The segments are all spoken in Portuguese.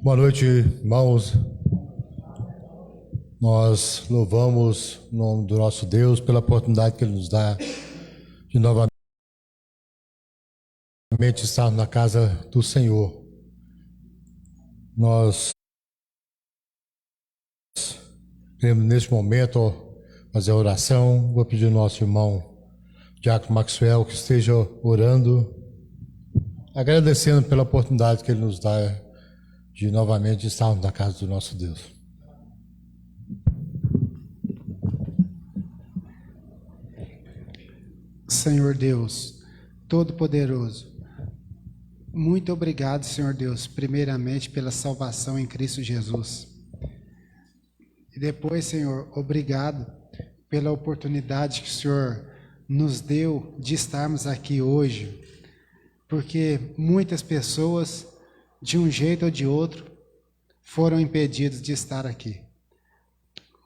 Boa noite, irmãos. Nós louvamos o nome do nosso Deus pela oportunidade que Ele nos dá de novamente estarmos na casa do Senhor. Nós queremos neste momento fazer a oração. Vou pedir ao nosso irmão Diácono Maxwell que esteja orando, agradecendo pela oportunidade que Ele nos dá de novamente estarmos na casa do nosso Deus. Senhor Deus, Todo-Poderoso, muito obrigado, Senhor Deus, primeiramente pela salvação em Cristo Jesus. E depois, Senhor, obrigado pela oportunidade que o Senhor nos deu de estarmos aqui hoje, porque muitas pessoas, de um jeito ou de outro, foram impedidas de estar aqui.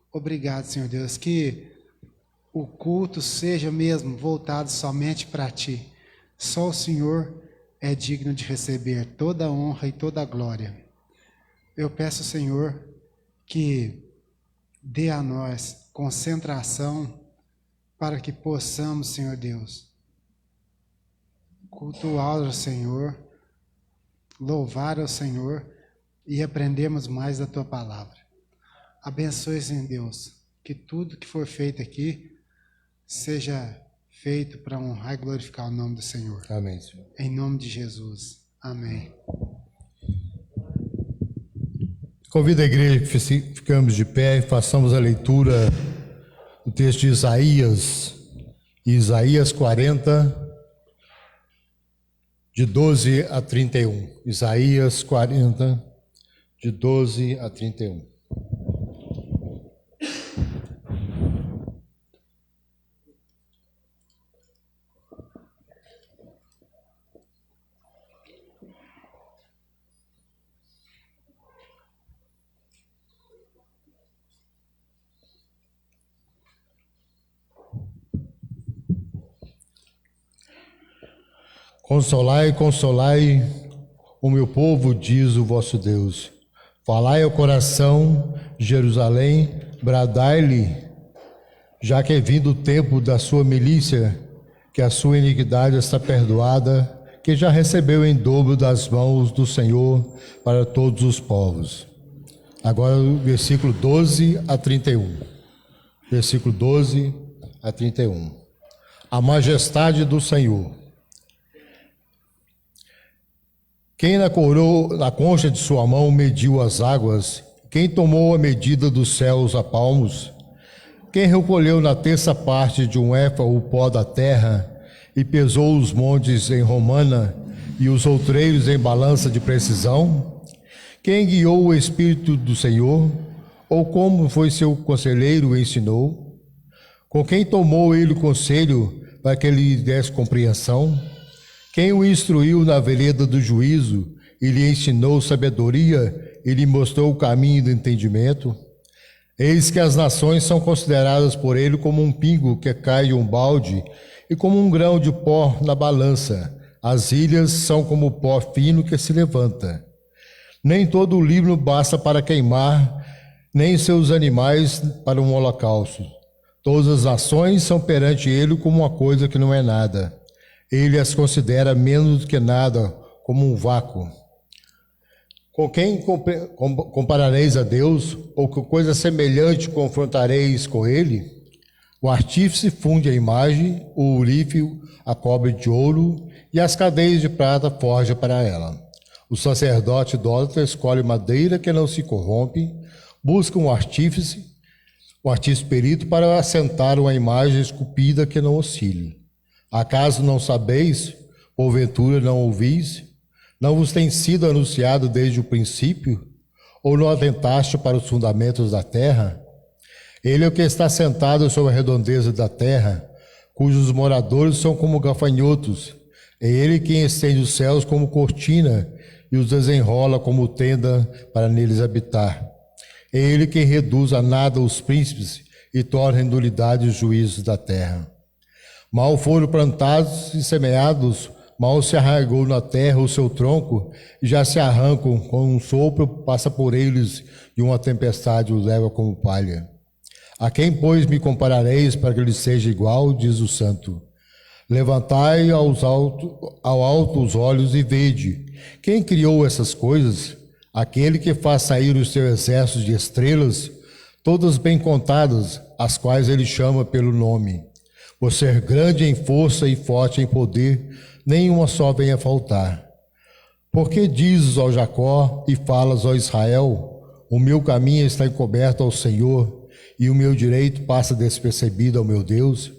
Obrigado, Senhor Deus, que o culto seja mesmo voltado somente para Ti. Só o Senhor é digno de receber toda a honra e toda a glória. Eu peço, Senhor, que dê a nós concentração para que possamos, Senhor Deus, cultuar ao Senhor, louvar ao Senhor e aprendermos mais da Tua palavra. Abençoe, Senhor Deus, que tudo que for feito aqui seja feito para honrar e glorificar o nome do Senhor. Amém, Senhor. Em nome de Jesus. Amém. Convido a igreja que ficamos de pé e façamos a leitura do texto de Isaías 40, de 12 a 31. Isaías 40, de 12 a 31. Consolai, consolai o meu povo, diz o vosso Deus. Falai ao coração de Jerusalém, bradai-lhe, já que é vindo o tempo da sua milícia, que a sua iniquidade está perdoada, que já recebeu em dobro das mãos do Senhor para todos os povos. Agora o versículo 12 a 31. Versículo 12 a 31. A majestade do Senhor. Quem na concha de sua mão mediu as águas? Quem tomou a medida dos céus a palmos? Quem recolheu na terça parte de um éfa o pó da terra e pesou os montes em romana e os outreiros em balança de precisão? Quem guiou o Espírito do Senhor? Ou como foi seu conselheiro o ensinou? Com quem tomou ele o conselho para que lhe desse compreensão? Quem o instruiu na vereda do juízo e lhe ensinou sabedoria e lhe mostrou o caminho do entendimento? Eis que as nações são consideradas por ele como um pingo que cai de um balde e como um grão de pó na balança. As ilhas são como pó fino que se levanta. Nem todo o livro basta para queimar, nem seus animais para um holocausto. Todas as nações são perante ele como uma coisa que não é nada. Ele as considera menos do que nada, como um vácuo. Com quem comparareis a Deus? Ou que coisa semelhante confrontareis com ele? O artífice funde a imagem, o ourife a cobre de ouro, e as cadeias de prata forja para ela. O sacerdote idólatra escolhe madeira que não se corrompe, busca um artífice perito para assentar uma imagem esculpida que não oscile. Acaso não sabeis, porventura não ouvis? Não vos tem sido anunciado desde o princípio? Ou não atentaste para os fundamentos da terra? Ele é o que está sentado sobre a redondeza da terra, cujos moradores são como gafanhotos. É ele quem estende os céus como cortina e os desenrola como tenda para neles habitar. É ele quem reduz a nada os príncipes e torna em nulidade os juízos da terra. Mal foram plantados e semeados, Mal se arraigou na terra o seu tronco, e já se arrancam, com um sopro passa por eles, e uma tempestade os leva como palha. A quem, pois, me comparareis para que lhe seja igual, diz o Santo. Levantai ao alto os olhos e vede. Quem criou essas coisas? Aquele que faz sair o seu exército de estrelas, todas bem contadas, as quais ele chama pelo nome. Por ser grande em força e forte em poder, nenhuma só vem a faltar. Porque dizes ao Jacó e falas ao Israel, o meu caminho está encoberto ao Senhor, e o meu direito passa despercebido ao meu Deus?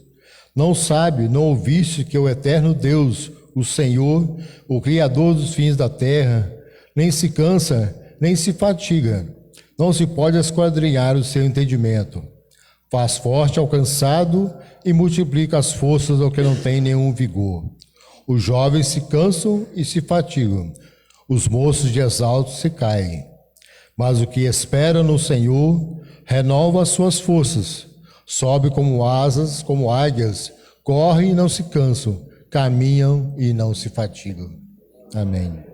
Não sabe, não ouviste que o eterno Deus, o Senhor, o Criador dos fins da terra, nem se cansa, nem se fatiga, não se pode esquadrinhar o seu entendimento. Faz forte ao cansado e multiplica as forças ao que não tem nenhum vigor. Os jovens se cansam e se fatigam, os moços de exalto se caem. Mas o que espera no Senhor renova as suas forças, sobe como asas, como águias, correm e não se cansam, caminham e não se fatigam. Amém.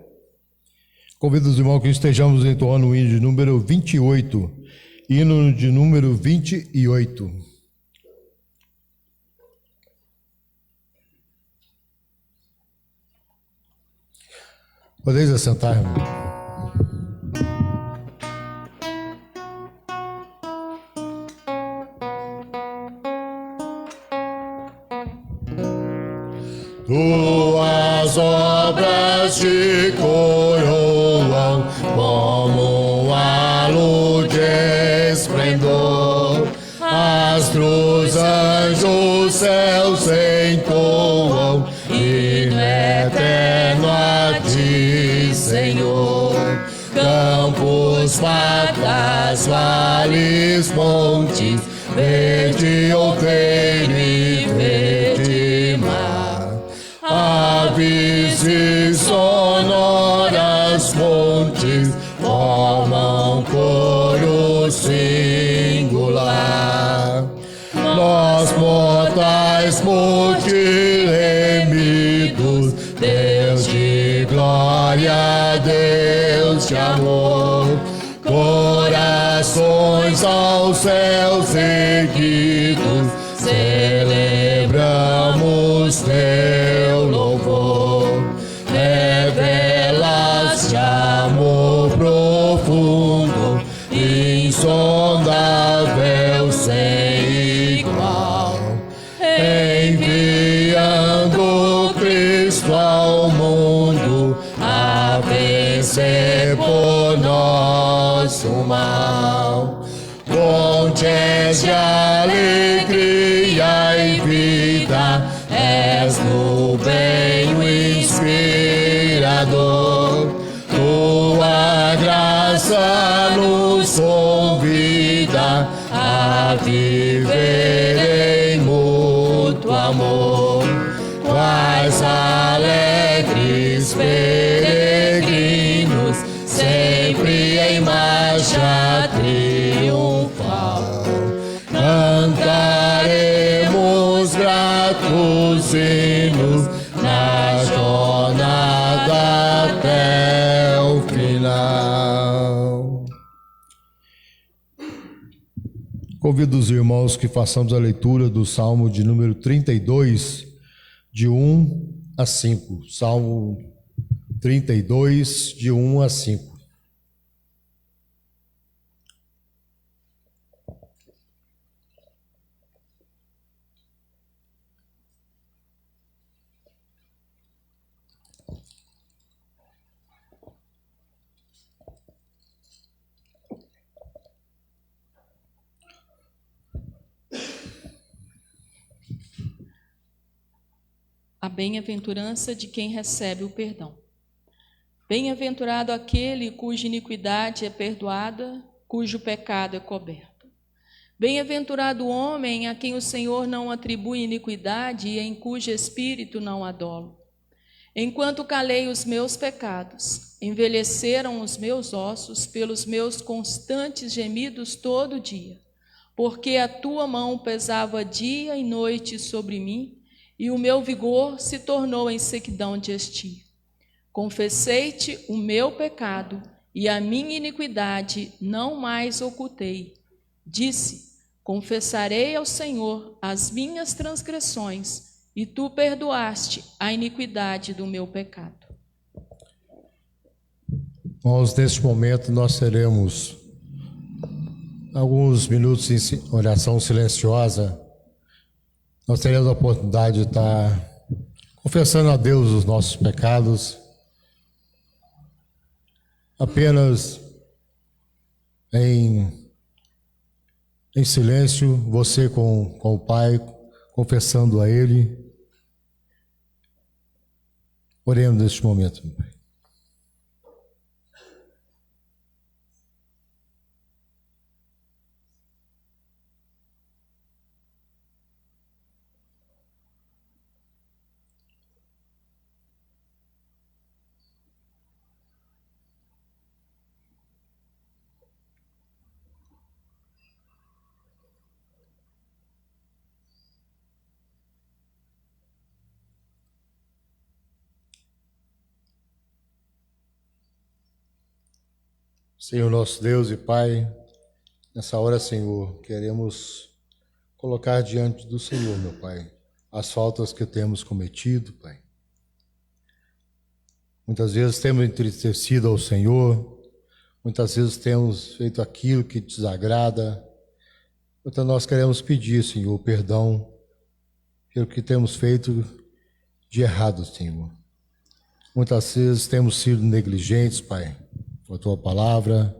Convido os irmãos que estejamos entoando o hino de número 28, hino de número 28. Podeis assentar, irmão. Tuas obras te coroam como um halo de esplendor. Astros, anjos, céus entoam, hino eterno a ti, Senhor. Campos, matas, vales, montes, verde outeiro e verde mar. Aves e sonoras fontes formam coro singular. Nós mortais multirremidos, Deus de glória, Deus de amor, corações aos céus erguidos, celebramos teu louvor. Revelaste amor profundo, insondável, sem igual, enviando Cristo ao mundo a vencer por nós o mal. Fontes de alegria e vida, és no bem o inspirador. Tua graça nos convida a viver em mútuo amor. Quais alegres peregrinos, sempre em marcha triunfal, cantaremos gratos hinos na jornada até o final. Convido os irmãos que façamos a leitura do Salmo de número 32, de 1 a 5. Salmo 32, de 1 a 5. A bem-aventurança de quem recebe o perdão. Bem-aventurado aquele cuja iniquidade é perdoada, cujo pecado é coberto. Bem-aventurado o homem a quem o Senhor não atribui iniquidade e em cujo espírito não há dolo. Enquanto calei os meus pecados, envelheceram os meus ossos pelos meus constantes gemidos todo dia, porque a tua mão pesava dia e noite sobre mim, e o meu vigor se tornou em sequidão de estio. Confessei-te o meu pecado, e a minha iniquidade não mais ocultei. Disse: confessarei ao Senhor as minhas transgressões, e tu perdoaste a iniquidade do meu pecado. Irmãos, neste momento nós teremos alguns minutos em oração silenciosa. Nós teremos a oportunidade de estar confessando a Deus os nossos pecados, apenas em silêncio, você com o Pai, confessando a Ele. Oremos neste momento, meu Pai. Senhor nosso Deus e Pai, nessa hora, Senhor, queremos colocar diante do Senhor, meu Pai, as faltas que temos cometido, Pai. Muitas vezes temos entristecido ao Senhor, muitas vezes temos feito aquilo que te desagrada. Então nós queremos pedir, Senhor, perdão pelo que temos feito de errado, Senhor. Muitas vezes temos sido negligentes, Pai, com a Tua palavra,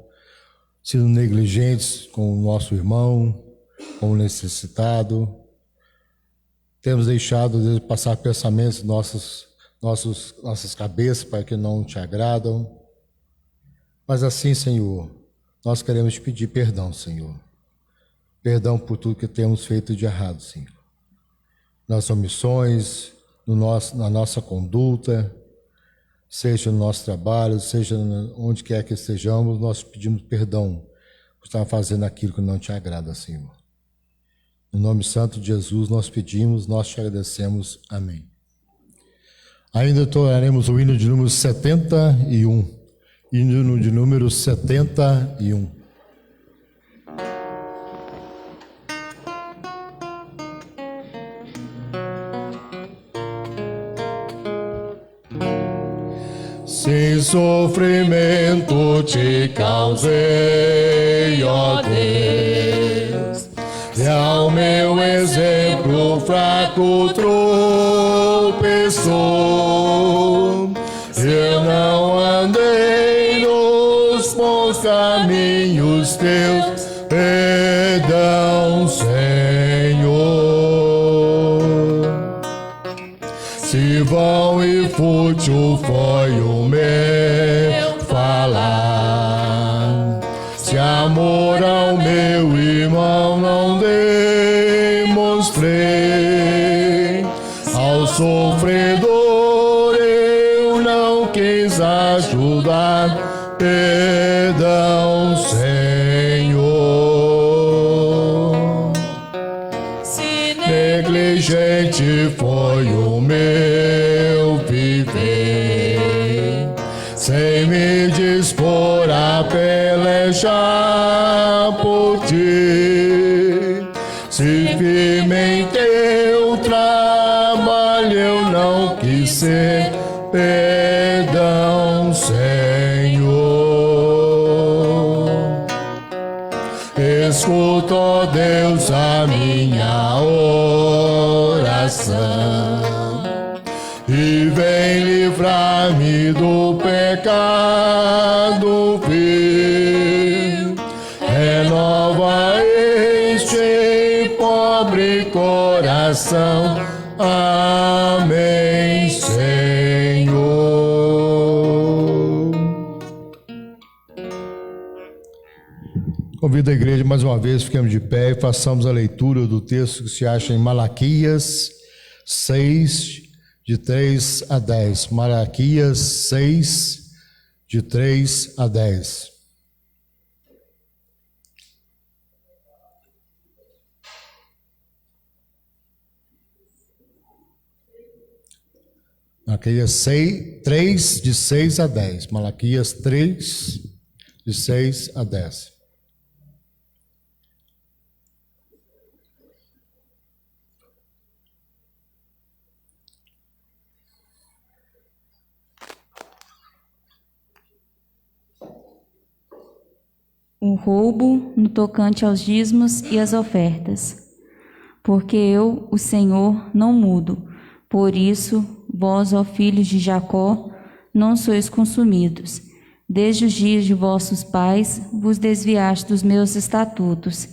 sido negligentes com o nosso irmão, com o necessitado. Temos deixado de passar pensamentos em nossas cabeças, Pai, que não Te agradam. Mas assim, Senhor, nós queremos Te pedir perdão, Senhor. Perdão por tudo que temos feito de errado, Senhor. Nas omissões, na nossa conduta, seja no nosso trabalho, seja onde quer que estejamos, nós pedimos perdão por estar fazendo aquilo que não Te agrada, Senhor. No nome santo de Jesus nós pedimos, nós Te agradecemos. Amém. Ainda entoaremos o hino de número 71. Hino de número 71. Se sofrimento te causei, ó Deus, e ao meu exemplo fraco tropeçou, eu não andei nos bons caminhos teus, perdão, Senhor. Se vão e fútil foi o meu falar, se amor ao meu irmão não demonstrei, ao sofredor eu não quis ajudar, perdão, Senhor. Se negligente foi o meu viver, sem me dispor a pelejar por ti, se firme em teu trabalho eu não quis ser, perdão, Senhor. Escuta, ó Deus, a minha oração e vem livrar-me do pecado vil. Renova este pobre coração. Amém, Senhor. Convido a igreja mais uma vez, fiquemos de pé e façamos a leitura do texto que se acha em Malaquias 6, de 3 a 10. Malaquias 6, de 3 a 10. Malaquias 3, de 6 a 10. Malaquias 3, de 6 a 10. O roubo no tocante aos dízimos e às ofertas. Porque eu, o Senhor, não mudo. Por isso, vós, ó filhos de Jacó, não sois consumidos. Desde os dias de vossos pais vos desviaste dos meus estatutos,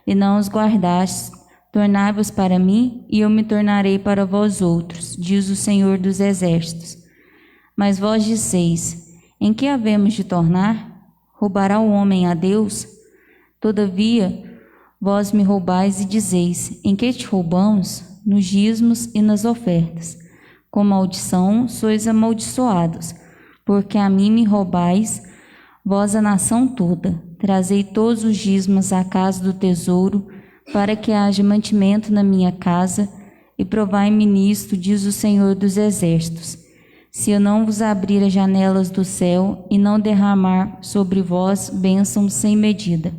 e não os guardastes. Tornai-vos para mim, e eu me tornarei para vós outros, diz o Senhor dos Exércitos. Mas vós disseis, em que havemos de tornar? Roubará o homem a Deus? Todavia, vós me roubais e dizeis, em que te roubamos? Nos dízimos e nas ofertas. Com maldição sois amaldiçoados, porque a mim me roubais, vós a nação toda. Trazei todos os dízimos à casa do tesouro, para que haja mantimento na minha casa, e provai-me nisto, diz o Senhor dos Exércitos. Se eu não vos abrir as janelas do céu e não derramar sobre vós bênçãos sem medida.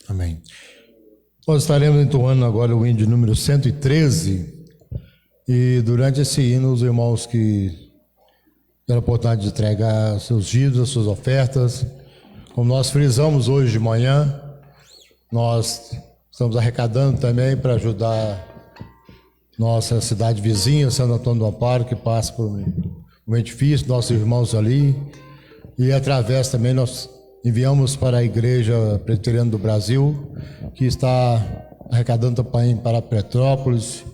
Amém. Nós estaremos entoando agora o hino de número 113, e durante esse hino, os irmãos que deram a oportunidade de entregar seus dízimos, as suas ofertas, como nós frisamos hoje de manhã, nós estamos arrecadando também para ajudar nossa cidade vizinha, Santo Antônio do Amparo, que passa por um edifício, nossos irmãos ali, e através também nós enviamos para a Igreja Presbiteriana do Brasil, que está arrecadando também para Petrópolis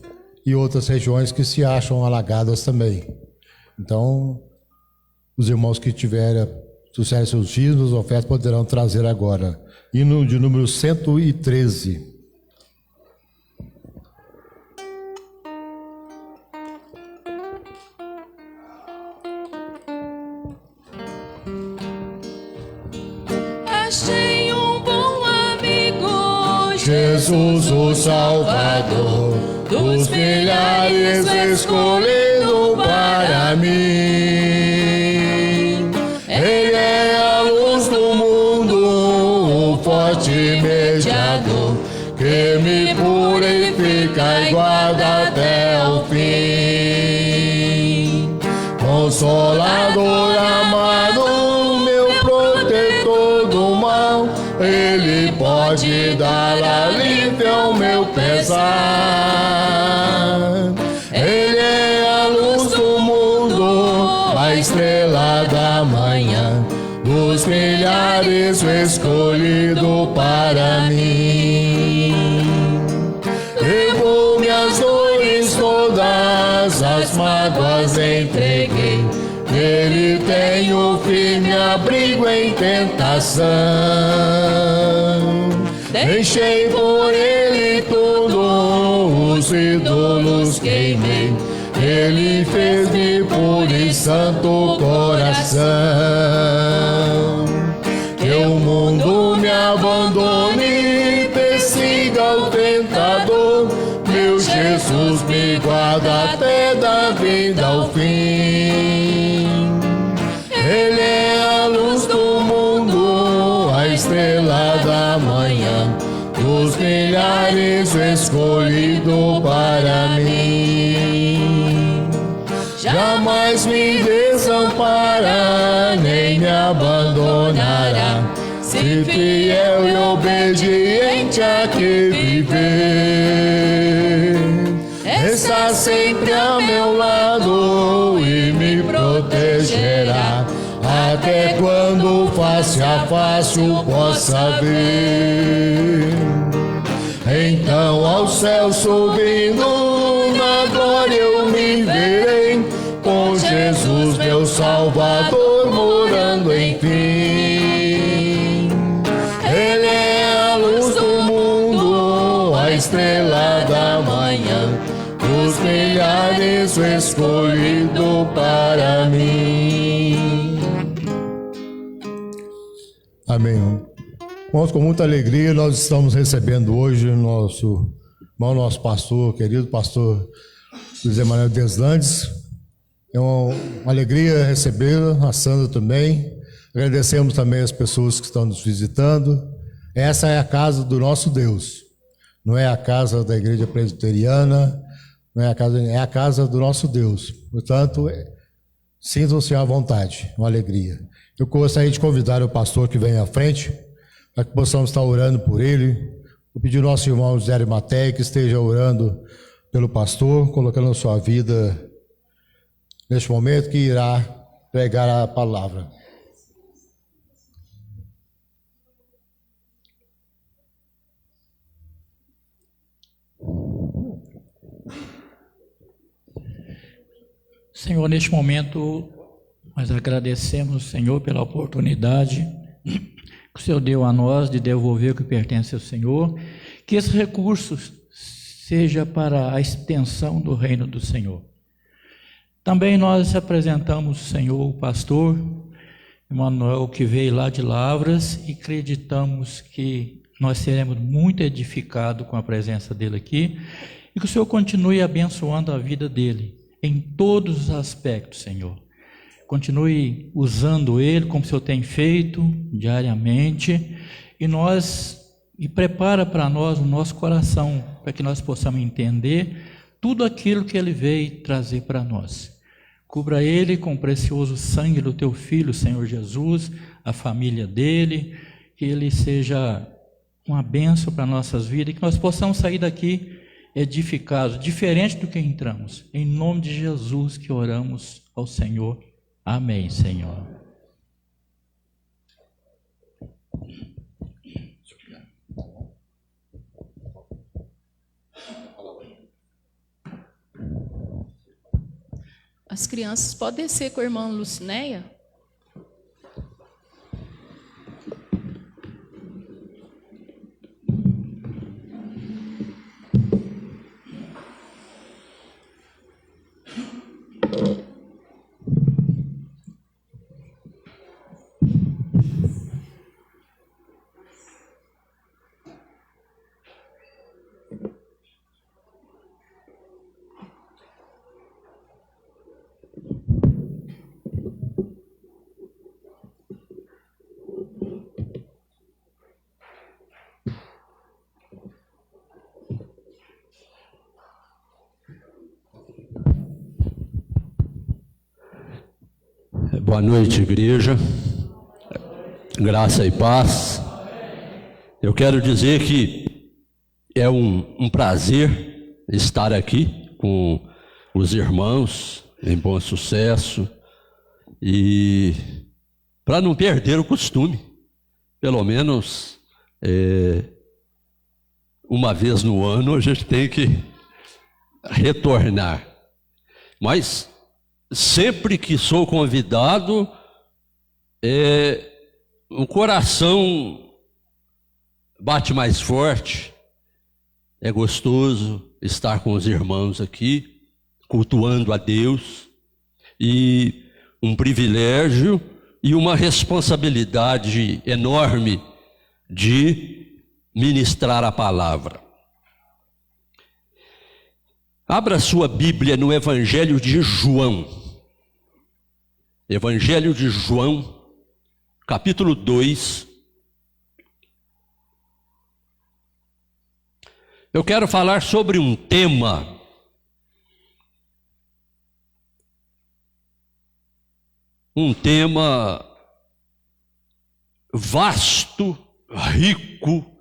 e outras regiões que se acham alagadas também. Então, os irmãos que tiverem seus dízimos, ofertas, poderão trazer agora. Hino de número 113. Achei um bom amigo, Jesus, o Salvador, dos milhares escolhido para mim. Ele é a luz do mundo, o forte mediador, que me purifica e guarda até o fim. Consolador amado, Ele pode dar alívio ao meu pesar. Ele é a luz do mundo, a estrela da manhã, dos milhares o escolhido para mim. Levou minhas dores todas, as mágoas entreguei. Ele tem o firme abrigo em tentação. Deixei por ele tudo, os ídolos queimei. Ele fez-me puro e santo coração. Que o mundo me abandone, persiga o tentador. Meu Jesus me guarda até da vida ao fim. Ele é a luz do mundo, a estrela da manhã, dos milhares o escolhido para mim. Jamais me desampara, nem me abandonará, se fiel e obediente a que viver. Está sempre a meu lado e me protegerá, até quando face a face o possa ver. Então ao céu subindo, na glória eu me verei, com Jesus meu Salvador morando enfim. Ele é a luz do mundo, a estrela da manhã, dos milhares o escolhido para mim. Amém. Irmãos, com muita alegria nós estamos recebendo hoje nosso pastor, querido pastor Luiz Emanuel Deslandes. É uma alegria recebê-la, a Sandra também. Agradecemos também as pessoas que estão nos visitando. Essa é a casa do nosso Deus. Não é a casa da Igreja Presbiteriana, não é a casa do nosso Deus. Portanto, sintam-se à vontade, uma alegria. Eu gostaria de convidar o pastor que vem à frente, para que possamos estar orando por ele. Vou pedir ao nosso irmão José Arimateia que esteja orando pelo pastor, colocando a sua vida neste momento, que irá pregar a palavra. Senhor, neste momento, nós agradecemos, Senhor, pela oportunidade que o Senhor deu a nós de devolver o que pertence ao Senhor, que esses recursos seja para a extensão do reino do Senhor. Também nós apresentamos, Senhor, o pastor Emanuel, que veio lá de Lavras, e acreditamos que nós seremos muito edificados com a presença dele aqui, e que o Senhor continue abençoando a vida dele, em todos os aspectos, Senhor. Continue usando ele como o Senhor tem feito diariamente, e prepara para nós o nosso coração, para que nós possamos entender tudo aquilo que ele veio trazer para nós. Cubra ele com o precioso sangue do teu Filho, Senhor Jesus, a família dele, que ele seja uma bênção para nossas vidas, e que nós possamos sair daqui edificados, diferente do que entramos. Em nome de Jesus que oramos ao Senhor. Amém, Senhor. As crianças podem descer com a irmã Lucinéia. Boa noite, igreja. Graça e paz. Eu quero dizer que é um prazer estar aqui com os irmãos em Bom Sucesso, e para não perder o costume, pelo menos uma vez no ano a gente tem que retornar. Mas sempre que sou convidado, o coração bate mais forte. É gostoso estar com os irmãos aqui, cultuando a Deus, e um privilégio e uma responsabilidade enorme de ministrar a palavra. Abra sua Bíblia no Evangelho de João. Evangelho de João, capítulo 2. Eu quero falar sobre um tema vasto, rico,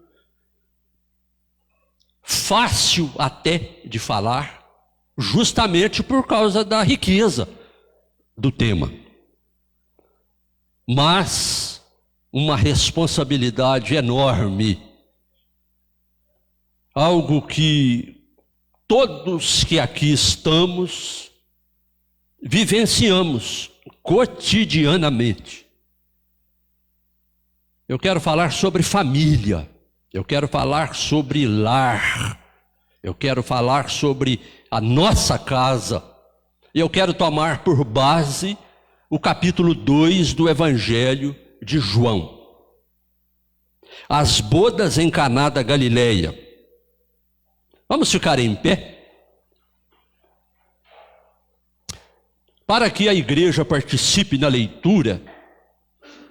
fácil até de falar, justamente por causa da riqueza do tema. Mas uma responsabilidade enorme, algo que todos que aqui estamos vivenciamos cotidianamente. Eu quero falar sobre família, eu quero falar sobre lar, eu quero falar sobre a nossa casa, e eu quero tomar por base o capítulo 2 do Evangelho de João. As bodas em Caná da Galileia. Vamos ficar em pé? Para que a igreja participe na leitura,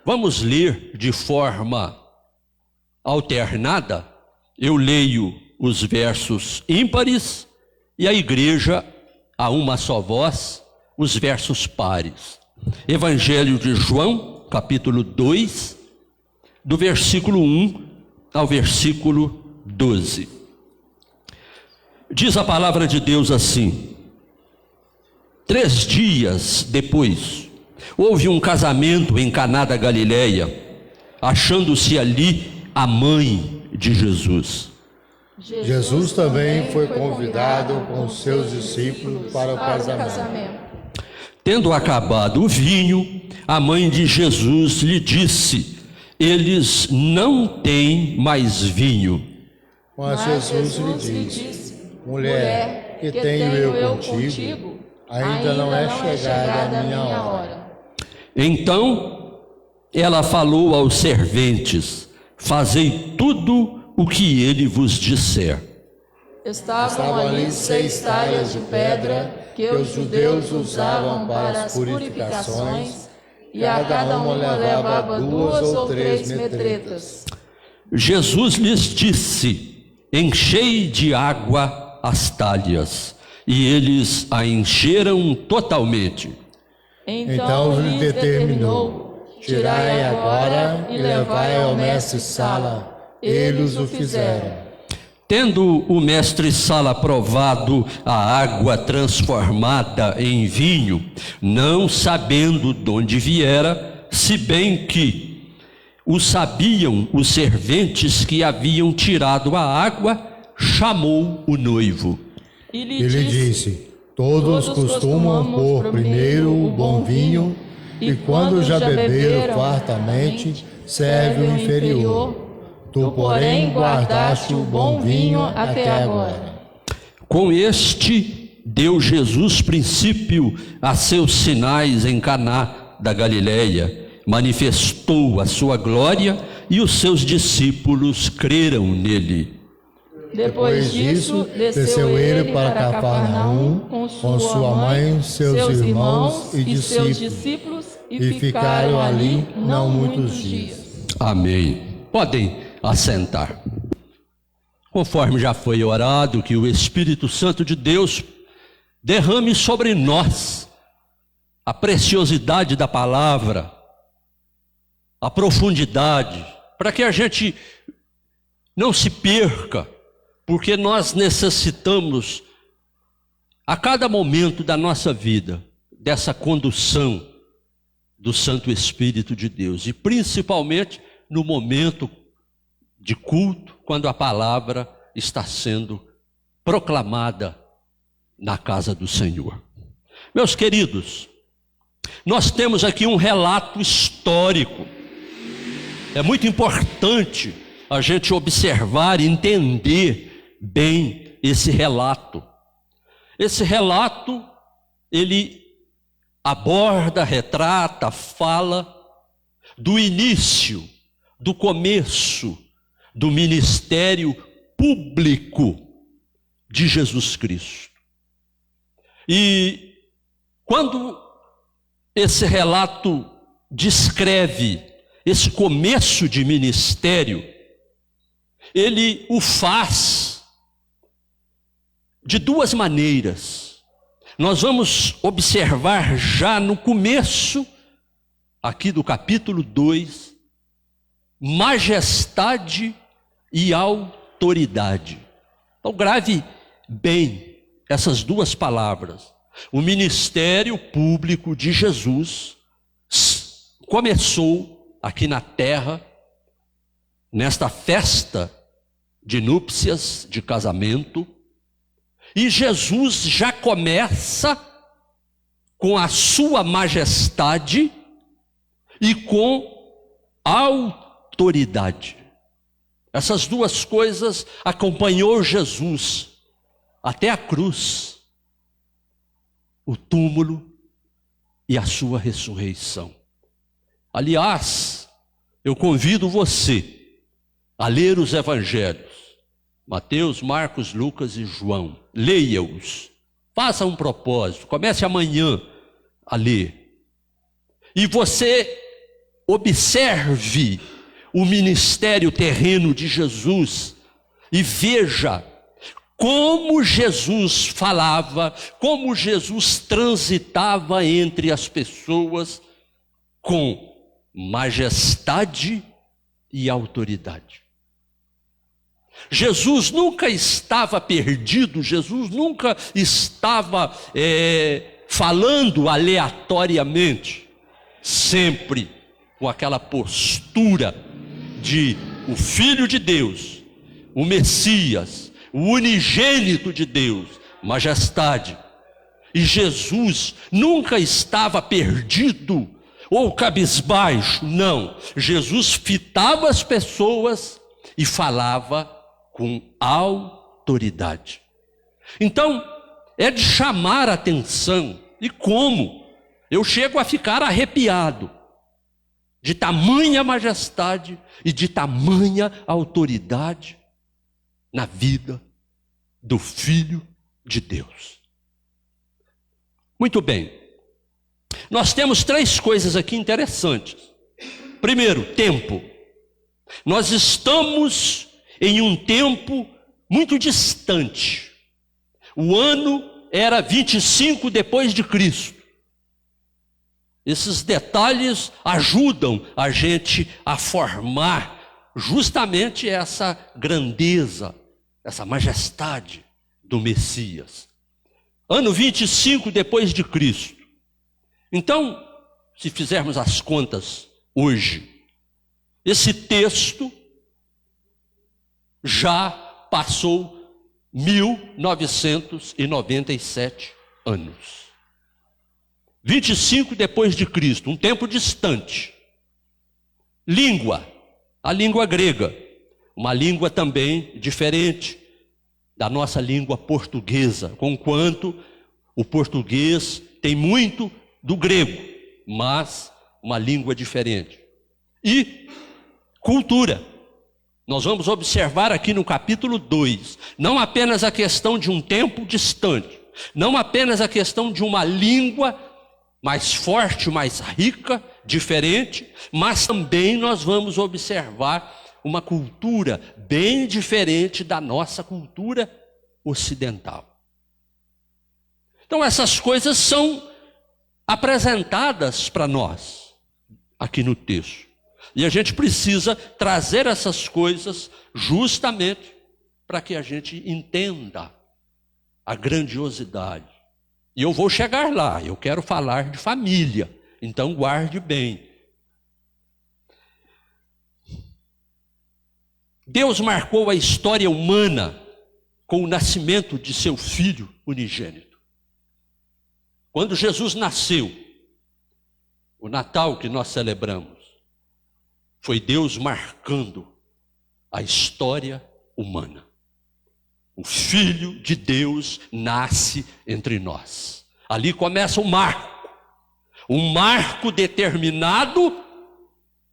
vamos ler de forma alternada. Eu leio os versos ímpares e a igreja, a uma só voz, os versos pares. Evangelho de João, capítulo 2, do versículo 1 ao versículo 12. Diz a palavra de Deus assim: 3 dias depois, houve um casamento em Caná da Galileia, achando-se ali a mãe de Jesus. Jesus também foi convidado com seus discípulos para o casamento. Tendo acabado o vinho, a mãe de Jesus lhe disse: eles não têm mais vinho. Mas Jesus lhe disse: mulher, que tenho eu contigo? Ainda não é chegada a minha hora. Então ela falou aos serventes: fazei tudo o que ele vos disser. Estavam ali 6 talhas de pedra que os judeus usavam para as purificações, e a cada uma levava 2 ou 3 metretas. Jesus lhes disse: enchei de água as talhas, e eles a encheram totalmente. Então lhe determinou: tirai agora e levai ao mestre-sala. Eles o fizeram. Tendo o mestre-sala provado a água transformada em vinho, não sabendo de onde viera, se bem que o sabiam os serventes que haviam tirado a água, chamou o noivo. E Ele disse: todos costumam pôr primeiro o bom vinho, e quando já beberam fartamente, serve o inferior. Tu, porém, guardaste o bom vinho até agora. Com este deu Jesus princípio a seus sinais em Caná da Galileia, manifestou a sua glória e os seus discípulos creram nele. Depois disso, desceu ele para Cafarnaum com sua mãe, seus irmãos e seus discípulos, e ficaram ali não muitos dias. Amém. Podem assentar. Conforme já foi orado, que o Espírito Santo de Deus derrame sobre nós a preciosidade da palavra, a profundidade, para que a gente não se perca, porque nós necessitamos a cada momento da nossa vida dessa condução do Santo Espírito de Deus, e principalmente no momento de culto, quando a palavra está sendo proclamada na casa do Senhor. Meus queridos, nós temos aqui um relato histórico. É muito importante a gente observar e entender bem esse relato. Esse relato, ele aborda, retrata, fala do início, do começo do ministério público de Jesus Cristo. E quando esse relato descreve esse começo de ministério, ele o faz de 2 maneiras. Nós vamos observar já no começo, aqui do capítulo 2, majestade e autoridade. Então grave bem essas 2 palavras. O ministério público de Jesus começou aqui na terra, nesta festa de núpcias, de casamento, e Jesus já começa com a sua majestade e com autoridade. Essas 2 coisas acompanhou Jesus até a cruz, o túmulo e a sua ressurreição. Aliás, eu convido você a ler os evangelhos, Mateus, Marcos, Lucas e João. Leia-os, faça um propósito, comece amanhã a ler e você observe o ministério terreno de Jesus e veja como Jesus falava, como Jesus transitava entre as pessoas com majestade e autoridade. Jesus nunca estava perdido, Jesus nunca estava falando aleatoriamente, sempre com aquela postura de o Filho de Deus, o Messias, o unigênito de Deus, majestade. E Jesus nunca estava perdido ou cabisbaixo, não. Jesus fitava as pessoas e falava com autoridade. Então, é de chamar a atenção. E como? Eu chego a ficar arrepiado de tamanha majestade e de tamanha autoridade na vida do Filho de Deus. Muito bem. Nós temos 3 coisas aqui interessantes. Primeiro, tempo. Nós estamos em um tempo muito distante. O ano era 25 depois de Cristo. Esses detalhes ajudam a gente a formar justamente essa grandeza, essa majestade do Messias. Ano 25 depois de Cristo. Então, se fizermos as contas hoje, esse texto já passou 1997 anos. 25 depois de Cristo, um tempo distante. Língua, a língua grega, uma língua também diferente da nossa língua portuguesa, conquanto o português tem muito do grego, mas uma língua diferente. E cultura. Nós vamos observar aqui no capítulo 2, não apenas a questão de um tempo distante, não apenas a questão de uma língua mais forte, mais rica, diferente, mas também nós vamos observar uma cultura bem diferente da nossa cultura ocidental. Então essas coisas são apresentadas para nós aqui no texto. E a gente precisa trazer essas coisas justamente para que a gente entenda a grandiosidade. E eu vou chegar lá, eu quero falar de família, então guarde bem. Deus marcou a história humana com o nascimento de seu Filho unigênito. Quando Jesus nasceu, o Natal que nós celebramos, foi Deus marcando a história humana. O Filho de Deus nasce entre nós. Ali começa um marco determinado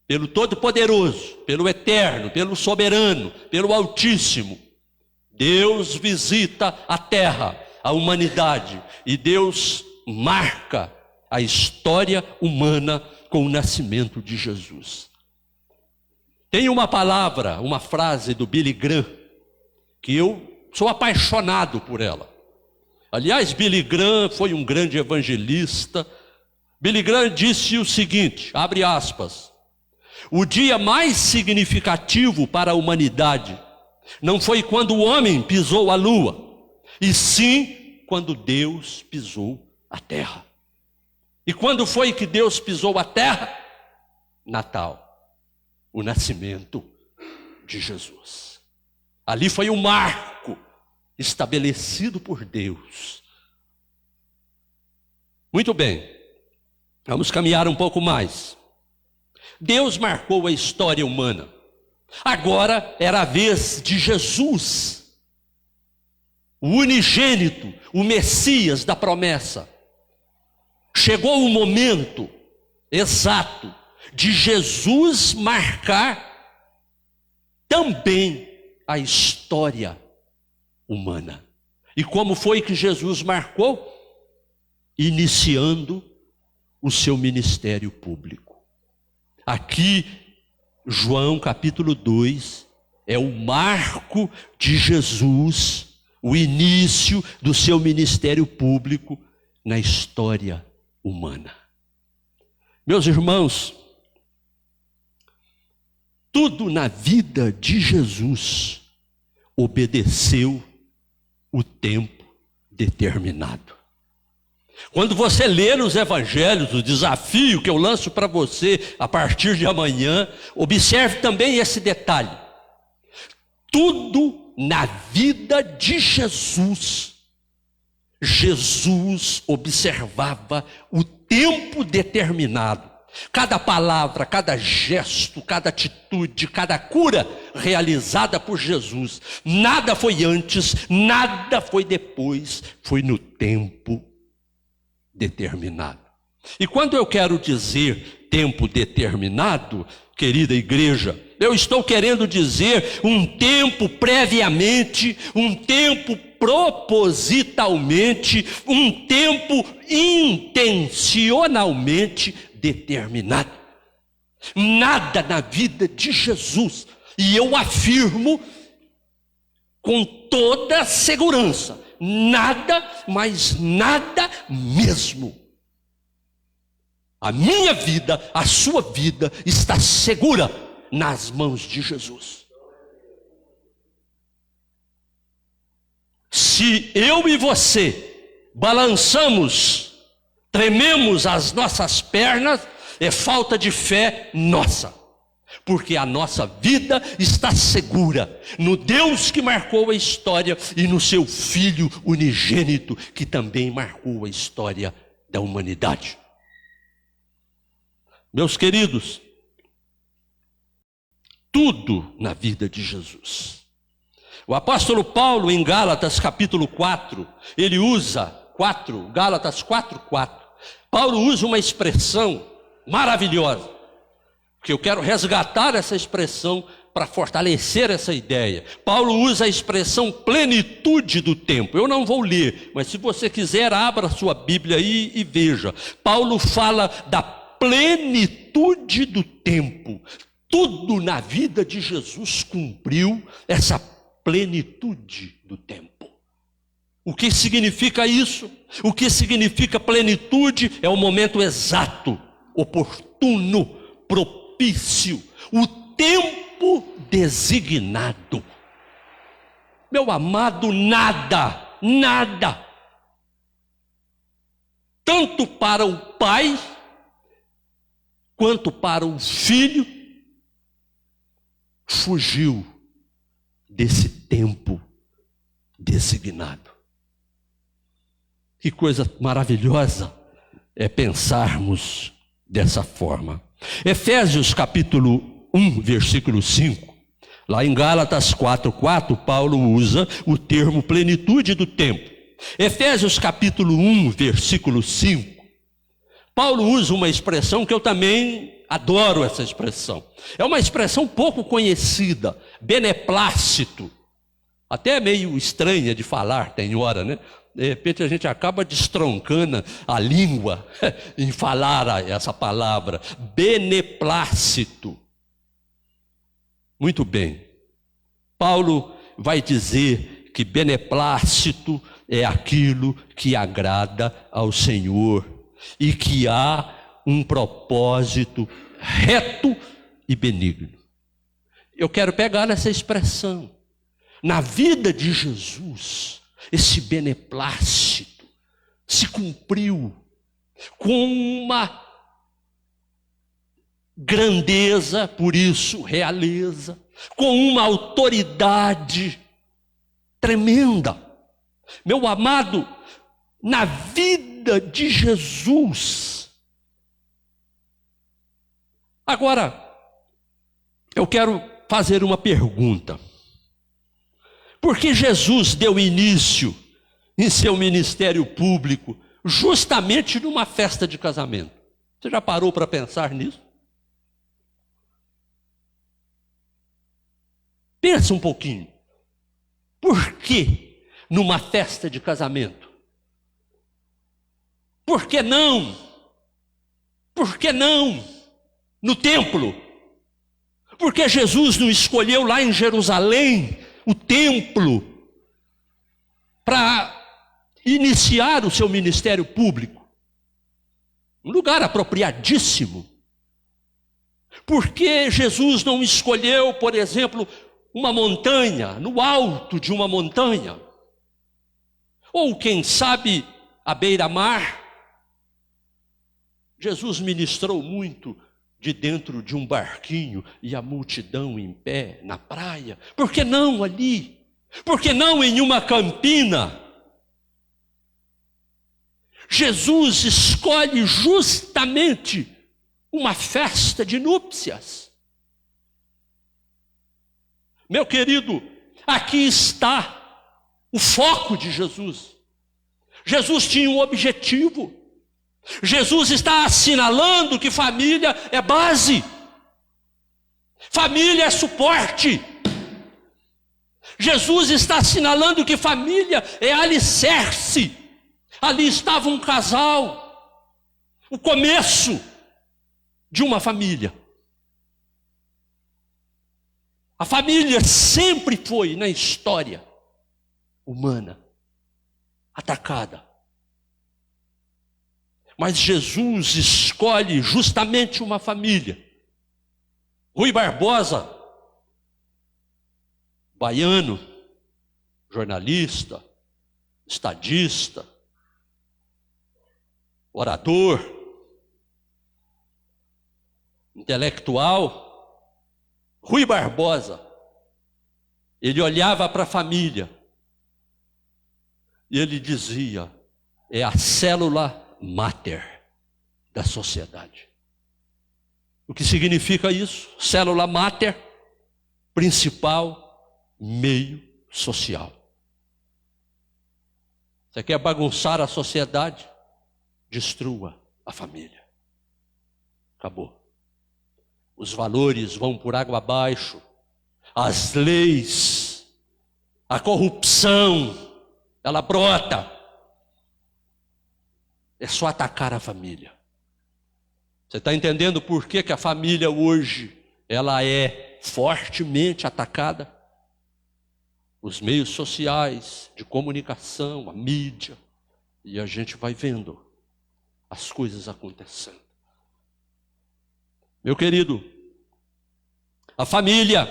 pelo Todo-Poderoso, pelo Eterno, pelo Soberano, pelo Altíssimo. Deus visita a terra, a humanidade, e Deus marca a história humana com o nascimento de Jesus. Tem uma palavra, uma frase do Billy Graham, que eu sou apaixonado por ela. Aliás, Billy Graham foi um grande evangelista. Billy Graham disse o seguinte, abre aspas: o dia mais significativo para a humanidade não foi quando o homem pisou a lua, e sim quando Deus pisou a terra. E quando foi que Deus pisou a terra? Natal, o nascimento de Jesus. Ali foi um marco estabelecido por Deus. Muito bem, vamos caminhar um pouco mais. Deus marcou a história humana. Agora era a vez de Jesus, o unigênito, o Messias da promessa. Chegou o momento exato de Jesus marcar também a história humana. E como foi que Jesus marcou? Iniciando o seu ministério público. Aqui, João capítulo 2, é o marco de Jesus, o início do seu ministério público na história humana. Meus irmãos, tudo na vida de Jesus obedeceu o tempo determinado. Quando você lê nos evangelhos, o desafio que eu lanço para você a partir de amanhã, observe também esse detalhe. Tudo na vida de Jesus, Jesus observava o tempo determinado. Cada palavra, cada gesto, cada atitude, cada cura realizada por Jesus, nada foi antes, nada foi depois, foi no tempo determinado. E quando eu quero dizer tempo determinado, querida igreja, eu estou querendo dizer um tempo previamente, um tempo propositalmente, um tempo intencionalmente determinado. Nada na vida de Jesus, e eu afirmo com toda segurança, nada, mas nada mesmo. A minha vida, a sua vida está segura nas mãos de Jesus. Se eu e você balançamos, trememos as nossas pernas, é falta de fé nossa, porque a nossa vida está segura no Deus que marcou a história e no seu Filho unigênito, que também marcou a história da humanidade. Meus queridos, tudo na vida de Jesus. O apóstolo Paulo, em Gálatas capítulo 4, ele usa Gálatas 4:4. Paulo usa uma expressão maravilhosa, que eu quero resgatar essa expressão para fortalecer essa ideia. Paulo usa a expressão plenitude do tempo. Eu não vou ler, mas se você quiser, abra sua Bíblia aí e veja. Paulo fala da plenitude do tempo. Tudo na vida de Jesus cumpriu essa plenitude do tempo. O que significa isso? O que significa plenitude? É o momento exato, oportuno, propício, o tempo designado. Meu amado, nada, tanto para o Pai, quanto para o Filho, fugiu desse tempo designado. Que coisa maravilhosa é pensarmos dessa forma. Efésios capítulo 1, versículo 5. Lá em Gálatas 4:4, Paulo usa o termo plenitude do tempo. Efésios capítulo 1, versículo 5. Paulo usa uma expressão que eu também adoro essa expressão. É uma expressão pouco conhecida, beneplácito. Até meio estranha de falar, tem hora, né? De repente a gente acaba destroncando a língua em falar essa palavra, beneplácito. Muito bem. Paulo vai dizer que beneplácito é aquilo que agrada ao Senhor e que há um propósito reto e benigno. Eu quero pegar essa expressão. Na vida de Jesus, esse beneplácito se cumpriu com uma grandeza, por isso realeza, com uma autoridade tremenda. Meu amado, na vida de Jesus. Agora, eu quero fazer uma pergunta. Por que Jesus deu início em seu ministério público justamente numa festa de casamento? Você já parou para pensar nisso? Pensa um pouquinho. Por que numa festa de casamento? Por que não Por que não no templo? Porque Jesus não escolheu lá em Jerusalém o templo para iniciar o seu ministério público? Um lugar apropriadíssimo. Por que Jesus não escolheu, por exemplo, uma montanha, no alto de uma montanha? Ou quem sabe, à beira-mar? Jesus ministrou muito de dentro de um barquinho e a multidão em pé na praia. Por que não ali? Por que não em uma campina? Jesus escolhe justamente uma festa de núpcias. Meu querido, aqui está o foco de Jesus. Jesus tinha um objetivo. Jesus está assinalando que família é base, família é suporte. Jesus está assinalando que família é alicerce. Ali estava um casal, o começo de uma família. A família sempre foi, na história humana, atacada. Mas Jesus escolhe justamente uma família. Rui Barbosa, baiano, jornalista, estadista, orador, intelectual. Rui Barbosa, ele olhava para a família e ele dizia: é a célula máter da sociedade. O que significa isso? Célula máter, principal meio social. Você quer bagunçar a sociedade? Destrua a família. Acabou. Os valores vão por água abaixo, as leis, a corrupção, ela brota. É só atacar a família. Você está entendendo por que a família hoje ela é fortemente atacada? Os meios sociais de comunicação, a mídia, e a gente vai vendo as coisas acontecendo. Meu querido, a família,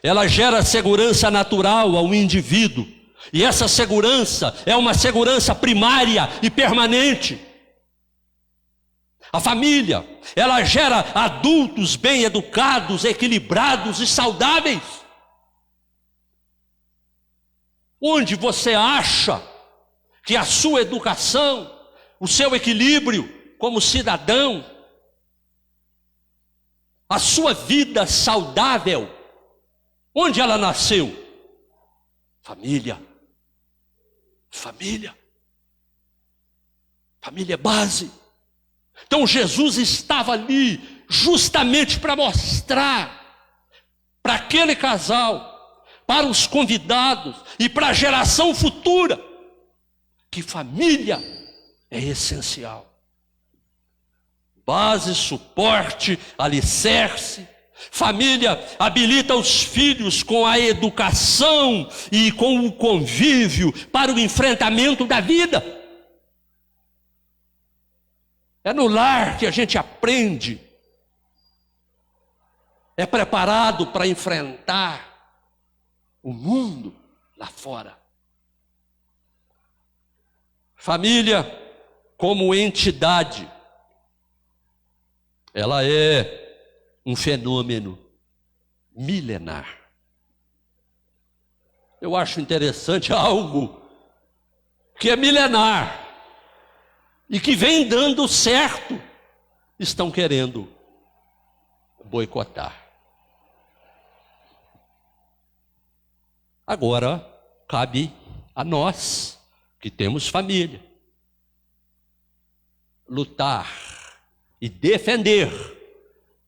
ela gera segurança natural ao indivíduo. E essa segurança é uma segurança primária e permanente. A família, ela gera adultos bem educados, equilibrados e saudáveis. Onde você acha que a sua educação, o seu equilíbrio como cidadão, a sua vida saudável, onde ela nasceu? Família. Família. Família é base. Então Jesus estava ali justamente para mostrar para aquele casal, para os convidados e para a geração futura que família é essencial. Base, suporte, alicerce. Família habilita os filhos com a educação e com o convívio para o enfrentamento da vida. É no lar que a gente aprende, é preparado para enfrentar o mundo lá fora. Família, como entidade, ela é um fenômeno milenar. Eu acho interessante algo que é milenar e que vem dando certo, estão querendo boicotar. Agora, cabe a nós, que temos família, lutar e defender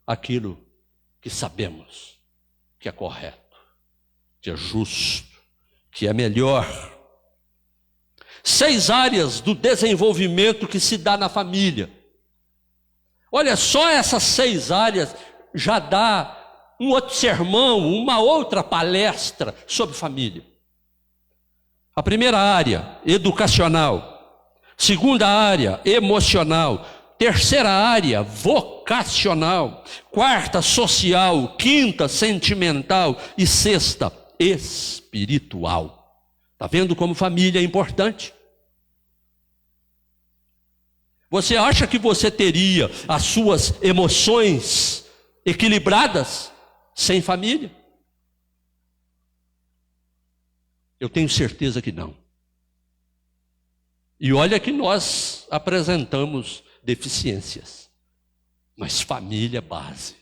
aquilo que sabemos que é correto, que é justo, que é melhor. 6 áreas do desenvolvimento que se dá na família. Olha, só essas 6 áreas já dá um outro sermão, uma outra palestra sobre família. A primeira área, educacional. Segunda área, emocional. Terceira área, vocacional. Quarta, social. Quinta, sentimental. E sexta, espiritual. Está vendo como família é importante? Você acha que você teria as suas emoções equilibradas sem família? Eu tenho certeza que não. E olha que nós apresentamos deficiências, mas família é base.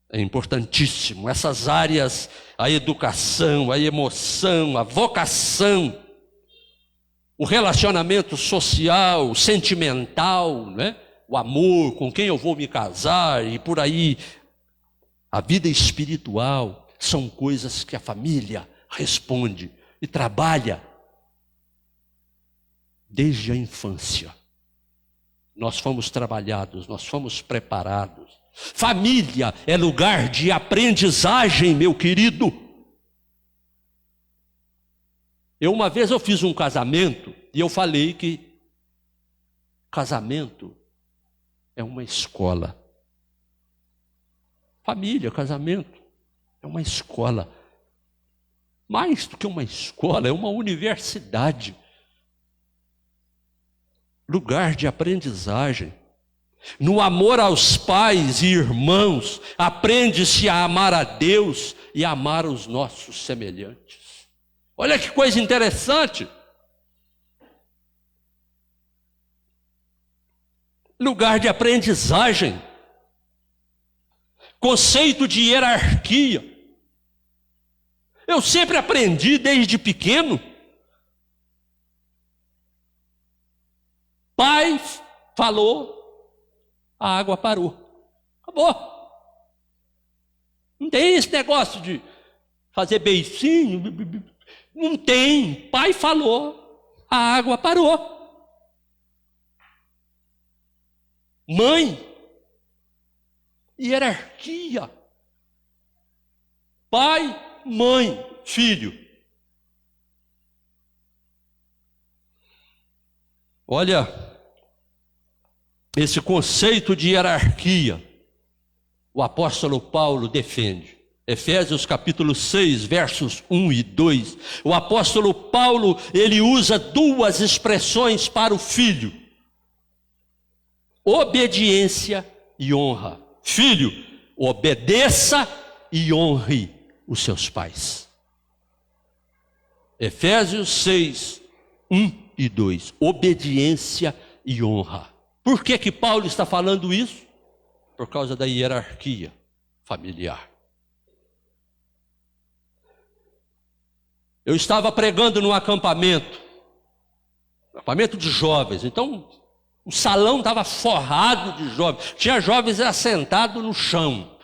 É importantíssimo. Essas áreas, a educação, a emoção, a vocação, o relacionamento social, sentimental, né? O amor, com quem eu vou me casar e por aí. A vida espiritual são coisas que a família responde e trabalha desde a infância. Nós fomos trabalhados, nós fomos preparados. Família é lugar de aprendizagem, meu querido. Uma vez eu fiz um casamento e eu falei que casamento é uma escola. Família, casamento é uma escola. Mais do que uma escola, é uma universidade. Lugar de aprendizagem. No amor aos pais e irmãos, aprende-se a amar a Deus e a amar os nossos semelhantes. Olha que coisa interessante. Lugar de aprendizagem. Conceito de hierarquia. Eu sempre aprendi desde pequeno. Pai falou, a água parou. Acabou. Não tem esse negócio de fazer beicinho. Não tem. Pai falou, a água parou. Mãe, hierarquia. Pai, mãe, filho. Olha, esse conceito de hierarquia, o apóstolo Paulo defende. Efésios capítulo 6, versos 1 e 2. O apóstolo Paulo, ele usa 2 expressões para o filho: obediência e honra. Filho, obedeça e honre os seus pais. Efésios 6, 1 e 2. Obediência e honra. Por que Paulo está falando isso? Por causa da hierarquia familiar. Eu estava pregando num acampamento de jovens. Então, o salão estava forrado de jovens. Tinha jovens assentados no chão.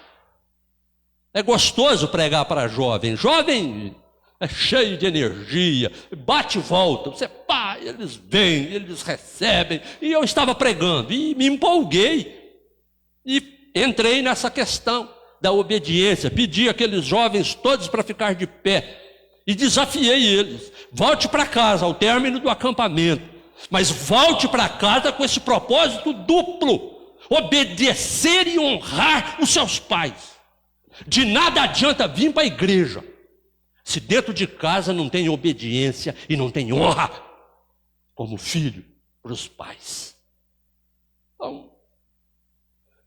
É gostoso pregar para jovem. Jovem é cheio de energia, bate e volta. Você, pá, eles vêm, eles recebem. E eu estava pregando e me empolguei. E entrei nessa questão da obediência. Pedi aqueles jovens todos para ficar de pé. E desafiei eles. Volte para casa ao término do acampamento. Mas volte para casa com esse propósito duplo: obedecer e honrar os seus pais. De nada adianta vir para a igreja se dentro de casa não tem obediência e não tem honra como filho para os pais. Então,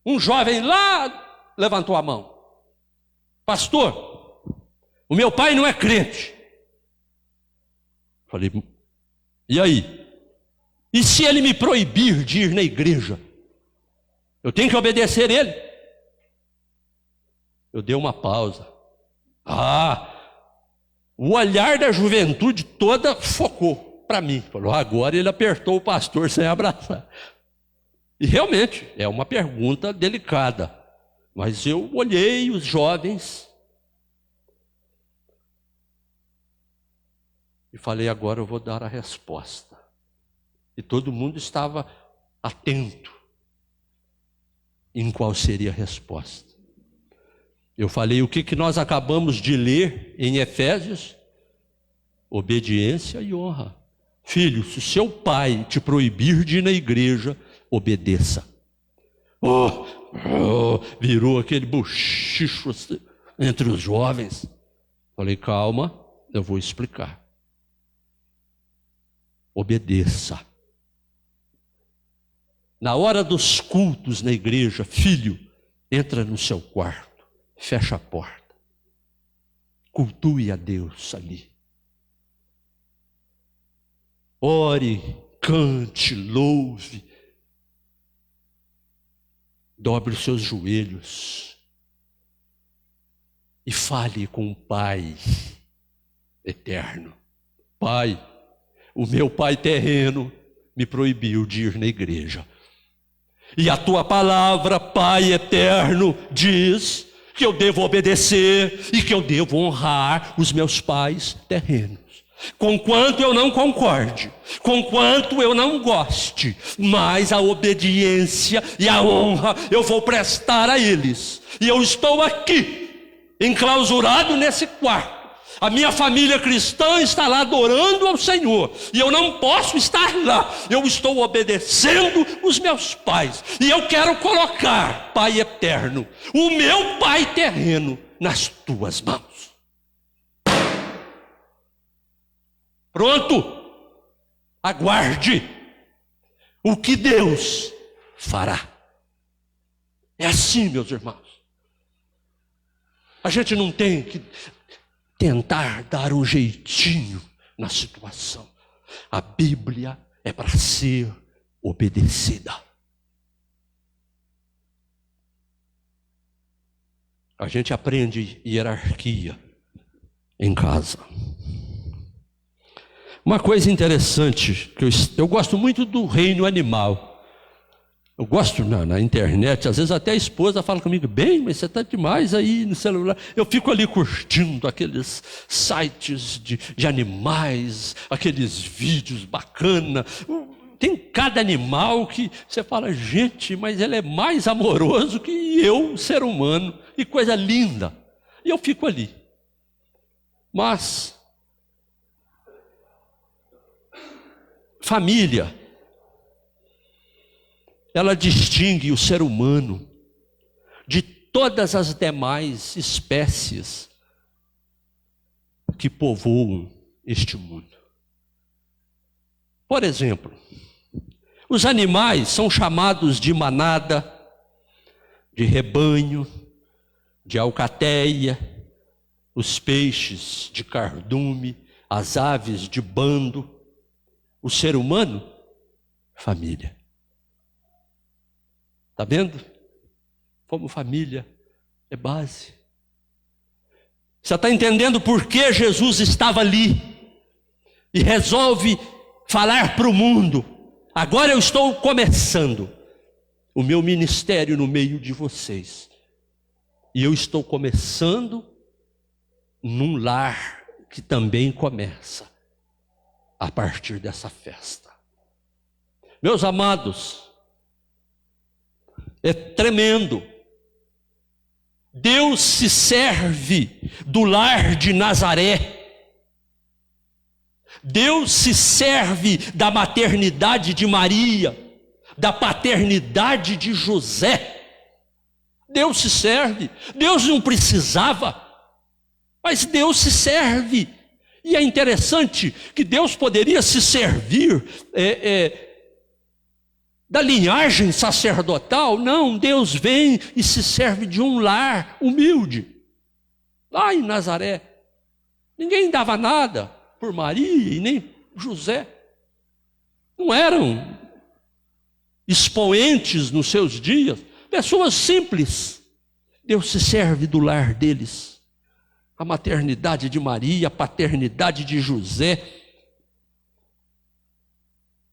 um jovem lá levantou a mão: pastor, o meu pai não é crente. Falei, e aí? E se ele me proibir de ir na igreja? Eu tenho que obedecer ele? Eu dei uma pausa. O olhar da juventude toda focou para mim. Falou, agora ele apertou o pastor sem abraçar. E realmente, é uma pergunta delicada. Mas eu olhei os jovens e falei, agora eu vou dar a resposta. E todo mundo estava atento. em qual seria a resposta. Eu falei o que nós acabamos de ler em Efésios: obediência e honra. Filho, se seu pai te proibir de ir na igreja, obedeça. Virou aquele bochicho entre os jovens. Falei, calma, eu vou explicar. Obedeça. Na hora dos cultos na igreja, filho, entra no seu quarto, fecha a porta, cultue a Deus ali. Ore, cante, louve, dobre os seus joelhos e fale com o Pai eterno. Pai, o meu pai terreno me proibiu de ir na igreja. E a tua palavra, Pai eterno, diz que eu devo obedecer e que eu devo honrar os meus pais terrenos. Conquanto eu não concorde, conquanto eu não goste, mas a obediência e a honra eu vou prestar a eles. E eu estou aqui, enclausurado nesse quarto. A minha família cristã está lá adorando ao Senhor, e eu não posso estar lá. Eu estou obedecendo os meus pais, e eu quero colocar, Pai eterno, o meu Pai terreno nas tuas mãos. Pronto, aguarde o que Deus fará. É assim, meus irmãos. A gente não tem que tentar dar um jeitinho na situação. A Bíblia é para ser obedecida. A gente aprende hierarquia em casa. Uma coisa interessante, que eu gosto muito do reino animal. Eu gosto na internet, às vezes até a esposa fala comigo, bem, mas você está demais aí no celular. Eu fico ali curtindo aqueles sites de animais, aqueles vídeos bacana. Tem cada animal que você fala, gente, mas ele é mais amoroso que eu, ser humano, e coisa linda. E eu fico ali. Mas família, ela distingue o ser humano de todas as demais espécies que povoam este mundo. Por exemplo, os animais são chamados de manada, de rebanho, de alcateia, os peixes de cardume, as aves de bando. O ser humano, família. Está vendo? Como família é base. Você está entendendo por que Jesus estava ali e resolve falar para o mundo? Agora eu estou começando o meu ministério no meio de vocês. E eu estou começando num lar que também começa a partir dessa festa. Meus amados, é tremendo. Deus se serve do lar de Nazaré. Deus se serve da maternidade de Maria, da paternidade de José. Deus se serve. Deus não precisava, mas Deus se serve. E é interessante que Deus poderia se servir da linhagem sacerdotal. Não, Deus vem e se serve de um lar humilde. Lá em Nazaré, ninguém dava nada por Maria e nem José. Não eram expoentes nos seus dias, pessoas simples. Deus se serve do lar deles. A maternidade de Maria, a paternidade de José.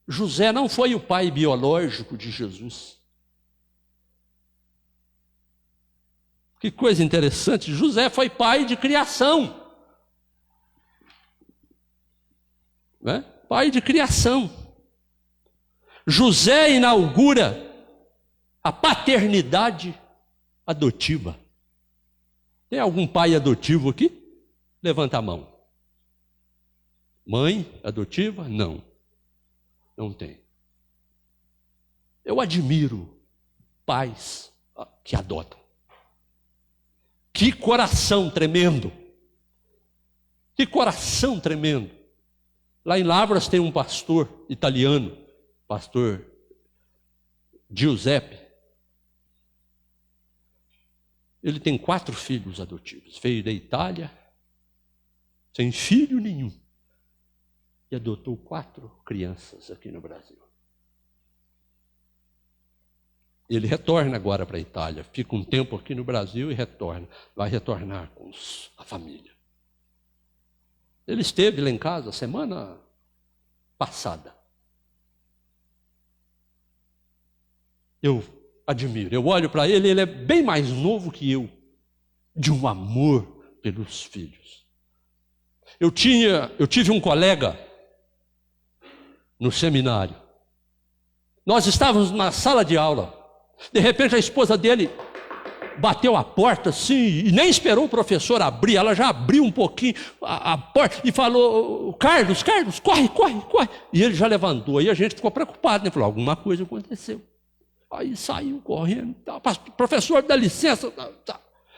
José não foi o pai biológico de Jesus. Que coisa interessante, José foi pai de criação. Né? Pai de criação. José inaugura a paternidade adotiva. Tem algum pai adotivo aqui? Levanta a mão. Mãe adotiva? Não. Não tem. Eu admiro pais que adotam. Que coração tremendo. Que coração tremendo. Lá em Lavras tem um pastor italiano, pastor Giuseppe. Ele tem 4 filhos adotivos. Veio da Itália, sem filho nenhum. E adotou 4 crianças aqui no Brasil. Ele retorna agora para a Itália. Fica um tempo aqui no Brasil e retorna. Vai retornar com a família. Ele esteve lá em casa semana passada. Eu admiro, eu olho para ele, ele é bem mais novo que eu, de um amor pelos filhos. Eu tive um colega no seminário. Nós estávamos na sala de aula. De repente a esposa dele bateu a porta assim, e nem esperou o professor abrir, ela já abriu um pouquinho a porta e falou: Carlos, corre. E ele já levantou, aí a gente ficou preocupado, né? Falou: alguma coisa aconteceu. Aí saiu correndo, professor, dá licença,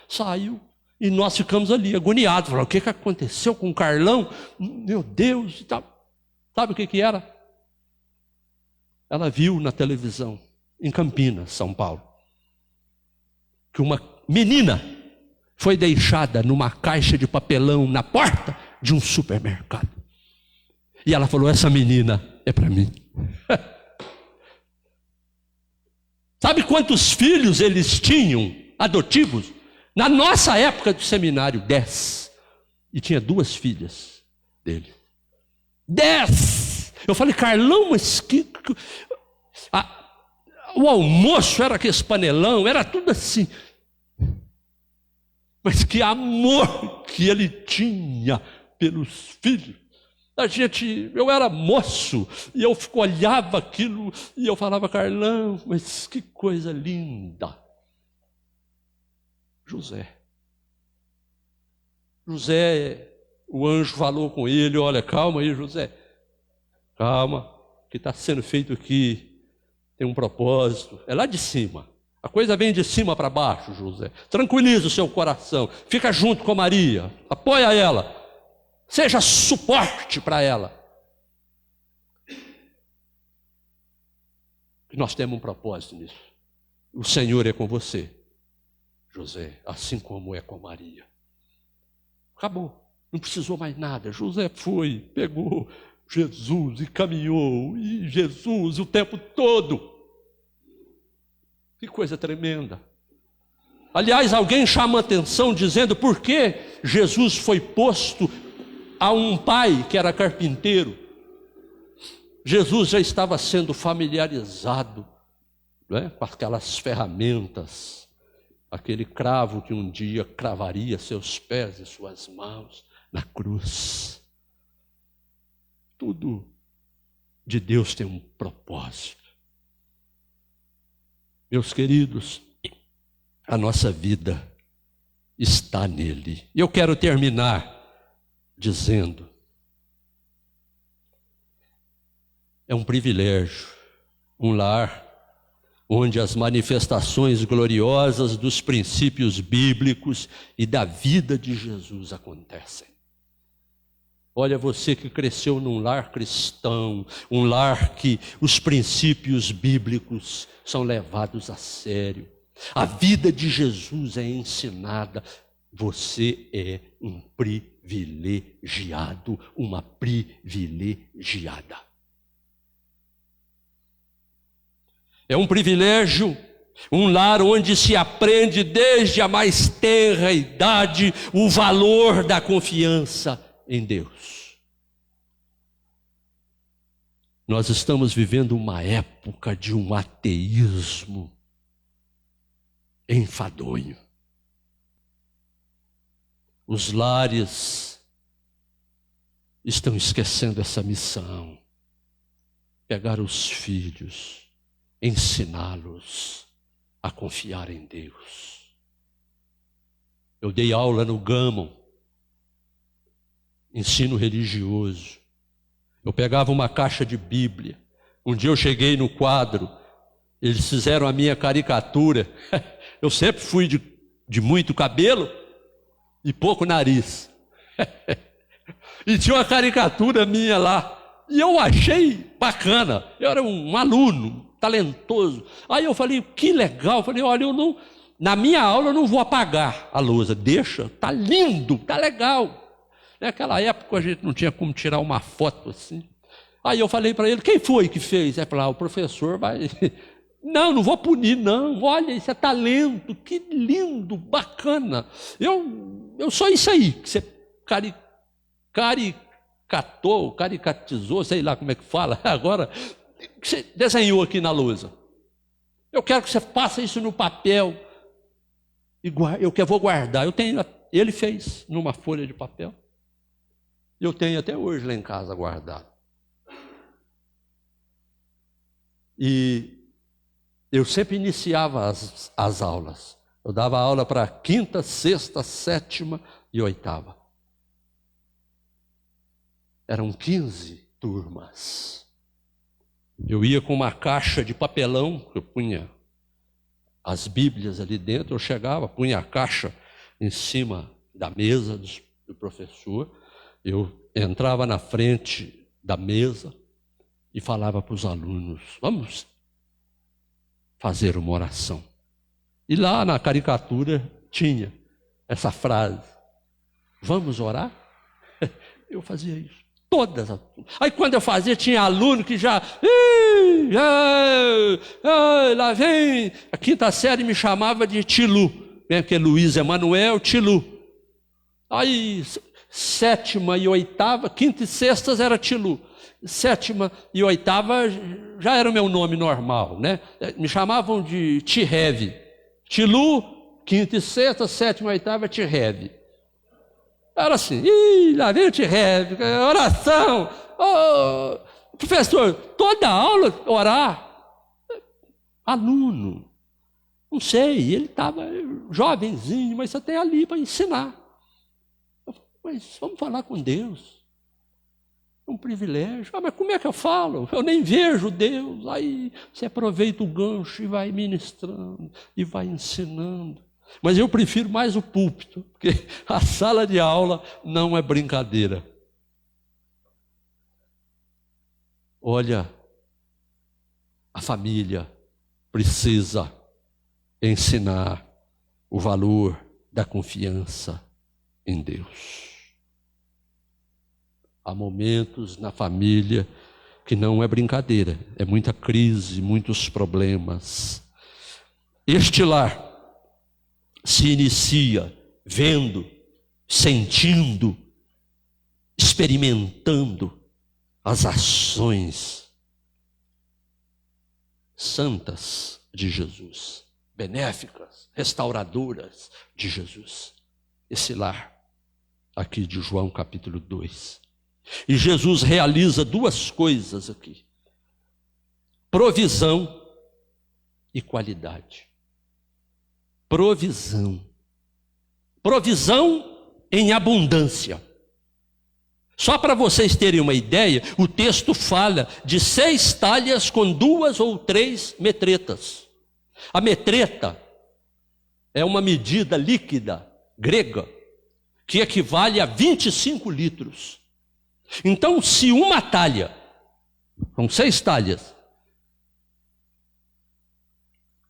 saiu, e nós ficamos ali agoniados, falando: o que aconteceu com o Carlão? Meu Deus, sabe o que era? Ela viu na televisão, em Campinas, São Paulo, que uma menina foi deixada numa caixa de papelão na porta de um supermercado. E ela falou: essa menina é para mim. Sabe quantos filhos eles tinham adotivos? Na nossa época do seminário, 10. E tinha 2 filhas dele. 10! Eu falei: Carlão, mas o almoço era aquele panelão, era tudo assim. Mas que amor que ele tinha pelos filhos. Eu era moço, e eu olhava aquilo, e eu falava: Carlão, mas que coisa linda. José, o anjo falou com ele: olha, calma aí, José, calma, o que está sendo feito aqui tem um propósito, é lá de cima. A coisa vem de cima para baixo, José. Tranquiliza o seu coração, fica junto com Maria, apoia ela. Seja suporte para ela. Nós temos um propósito nisso. O Senhor é com você, José, assim como é com Maria. Acabou, não precisou mais nada. José foi, pegou Jesus e caminhou, e Jesus o tempo todo. Que coisa tremenda. Aliás, alguém chama a atenção dizendo por que Jesus foi posto a um pai que era carpinteiro. Jesus já estava sendo familiarizado, não é, com aquelas ferramentas, aquele cravo que um dia cravaria seus pés e suas mãos na cruz. Tudo de Deus tem um propósito. Meus queridos, a nossa vida está nele. E eu quero terminar dizendo: é um privilégio, um lar onde as manifestações gloriosas dos princípios bíblicos e da vida de Jesus acontecem. Olha, você que cresceu num lar cristão, um lar que os princípios bíblicos são levados a sério, a vida de Jesus é ensinada, você é um privilegiado, uma privilegiada. É um privilégio, um lar onde se aprende desde a mais tenra idade o valor da confiança em Deus. Nós estamos vivendo uma época de um ateísmo enfadonho. Os lares estão esquecendo essa missão. Pegar os filhos, ensiná-los a confiar em Deus. Eu dei aula no Gammon, ensino religioso. Eu pegava uma caixa de Bíblia. Um dia eu cheguei no quadro, eles fizeram a minha caricatura. Eu sempre fui de muito cabelo e pouco nariz. E tinha uma caricatura minha lá. E eu achei bacana. Eu era um aluno talentoso. Aí eu falei, que legal. Eu falei, olha, na minha aula eu não vou apagar a lousa. Deixa, tá lindo, tá legal. Naquela época a gente não tinha como tirar uma foto assim. Aí eu falei para ele, quem foi que fez? Aí falou, o professor vai... Não vou punir, não. Olha, isso é talento, que lindo, bacana. Eu sou isso aí, que você caricatizou, sei lá como é que fala, agora, que você desenhou aqui na lousa. Eu quero que você faça isso no papel. Eu vou guardar. Ele fez numa folha de papel. Eu tenho até hoje lá em casa guardado. E eu sempre iniciava as aulas. Eu dava aula para 5ª, 6ª, 7ª e 8ª. Eram 15 turmas. Eu ia com uma caixa de papelão, eu punha as Bíblias ali dentro, eu chegava, punha a caixa em cima da mesa do professor, eu entrava na frente da mesa e falava para os alunos, vamos fazer uma oração. E lá na caricatura tinha essa frase, vamos orar? Eu fazia isso. Todas. Aí quando eu fazia, tinha aluno que já lá vem. A 5ª série me chamava de Tilu, né? Porque Luiz Emanuel, Tilu. Aí 7ª e 8ª, 5ª e 6ª era Tilu. 7ª e 8ª já era o meu nome normal, né? Me chamavam de Tirev. Tilu, 5ª e 6ª, 7ª e 8ª, Tirev. Era assim, lá vem o Tirev, oração. Oh, professor, toda aula orar. Aluno, não sei, ele estava jovenzinho, mas você tem ali para ensinar. Mas vamos falar com Deus. É um privilégio. Mas como é que eu falo? Eu nem vejo Deus. Aí você aproveita o gancho e vai ministrando e vai ensinando. Mas eu prefiro mais o púlpito, porque a sala de aula não é brincadeira. Olha, a família precisa ensinar o valor da confiança em Deus. Há momentos na família que não é brincadeira, é muita crise, muitos problemas. Este lar se inicia vendo, sentindo, experimentando as ações santas de Jesus, benéficas, restauradoras de Jesus. Esse lar aqui de João capítulo 2. E Jesus realiza 2 coisas aqui: provisão e qualidade. Provisão. Provisão em abundância. Só para vocês terem uma ideia, o texto fala de 6 talhas com 2 ou 3 metretas. A metreta é uma medida líquida grega que equivale a 25 litros. Então, se uma talha, são 6 talhas,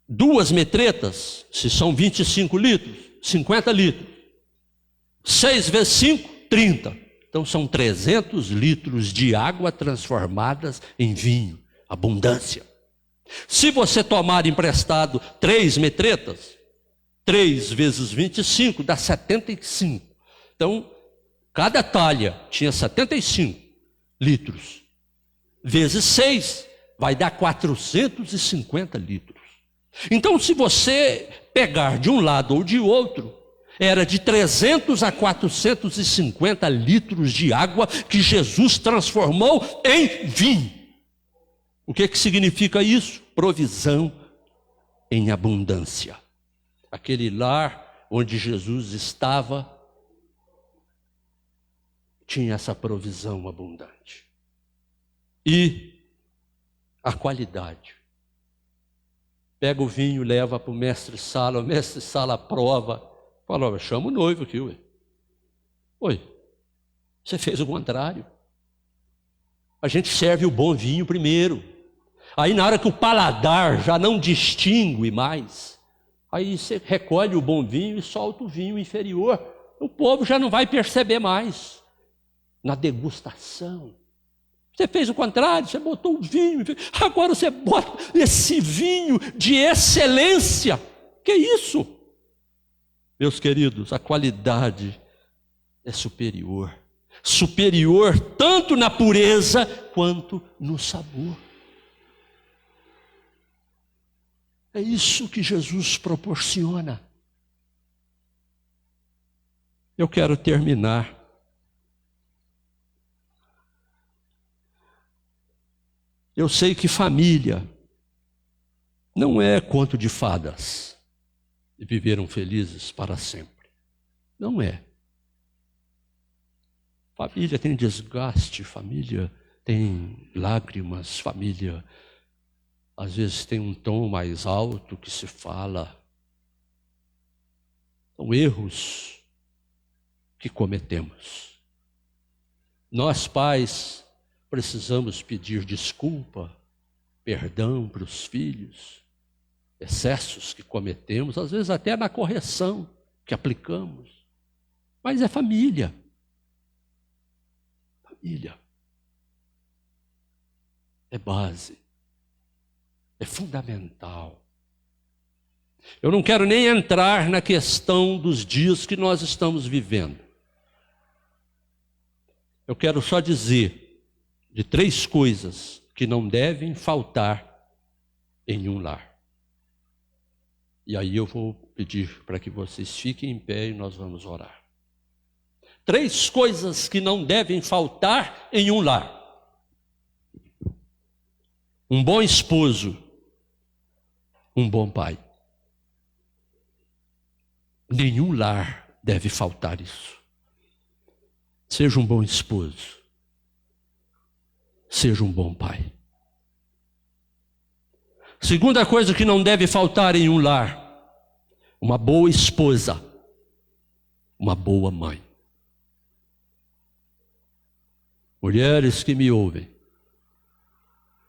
2 metretas, se são 25 litros, 50 litros. 6 vezes 5, 30. Então são 300 litros de água transformadas em vinho. Abundância. Se você tomar emprestado 3 metretas, 3 vezes 25 dá 75. Então, cada talha tinha 75 litros. Vezes 6 vai dar 450 litros. Então, se você pegar de um lado ou de outro, era de 300 a 450 litros de água que Jesus transformou em vinho. O que significa isso? Provisão em abundância. Aquele lar onde Jesus estava tinha essa provisão abundante. E a qualidade. Pega o vinho, leva para o mestre-sala, o mestre-sala aprova. Fala, chama o noivo aqui, ué. Oi, você fez o contrário. A gente serve o bom vinho primeiro. Aí na hora que o paladar já não distingue mais, aí você recolhe o bom vinho e solta o vinho inferior. O povo já não vai perceber mais. Na degustação. Você fez o contrário, você botou o vinho, agora você bota esse vinho de excelência. Que isso? Meus queridos, a qualidade é superior. Superior tanto na pureza quanto no sabor. É isso que Jesus proporciona. Eu quero terminar. Eu sei que família não é conto de fadas e viveram felizes para sempre. Não é. Família tem desgaste, família tem lágrimas, família às vezes tem um tom mais alto que se fala. São erros que cometemos. Nós, pais, precisamos pedir desculpa, perdão para os filhos, excessos que cometemos, às vezes até na correção que aplicamos. Mas é família. Família. É base. É fundamental. Eu não quero nem entrar na questão dos dias que nós estamos vivendo. Eu quero só dizer de 3 coisas que não devem faltar em um lar. E aí eu vou pedir para que vocês fiquem em pé e nós vamos orar. 3 coisas que não devem faltar em um lar. Um bom esposo, um bom pai. Nenhum lar deve faltar isso. Seja um bom esposo. Seja um bom pai. Segunda coisa que não deve faltar em um lar: uma boa esposa, uma boa mãe. Mulheres que me ouvem,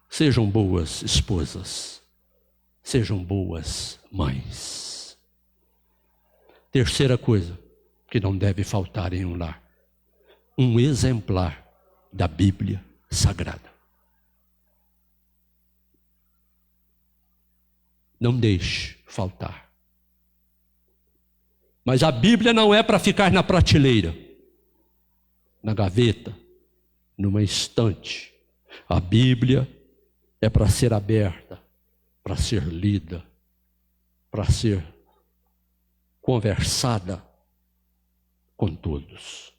sejam boas esposas, sejam boas mães. Terceira coisa que não deve faltar em um lar: um exemplar da Bíblia Sagrada. Não deixe faltar. Mas a Bíblia não é para ficar na prateleira, na gaveta, numa estante. A Bíblia é para ser aberta, para ser lida, para ser conversada com todos.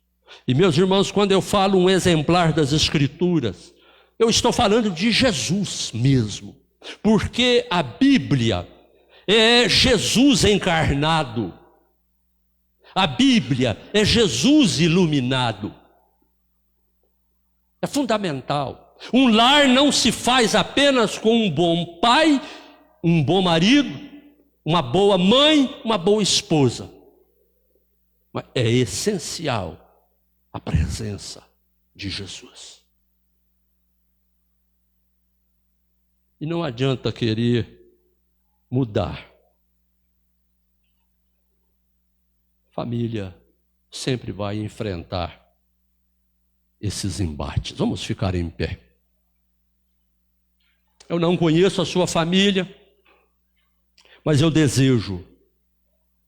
E meus irmãos, quando eu falo um exemplar das Escrituras, eu estou falando de Jesus mesmo, porque a Bíblia é Jesus encarnado, a Bíblia é Jesus iluminado. É fundamental. Um lar não se faz apenas com um bom pai, um bom marido, uma boa mãe, uma boa esposa. Mas é essencial a presença de Jesus. E não adianta querer mudar. Família sempre vai enfrentar esses embates. Vamos ficar em pé. Eu não conheço a sua família, mas eu desejo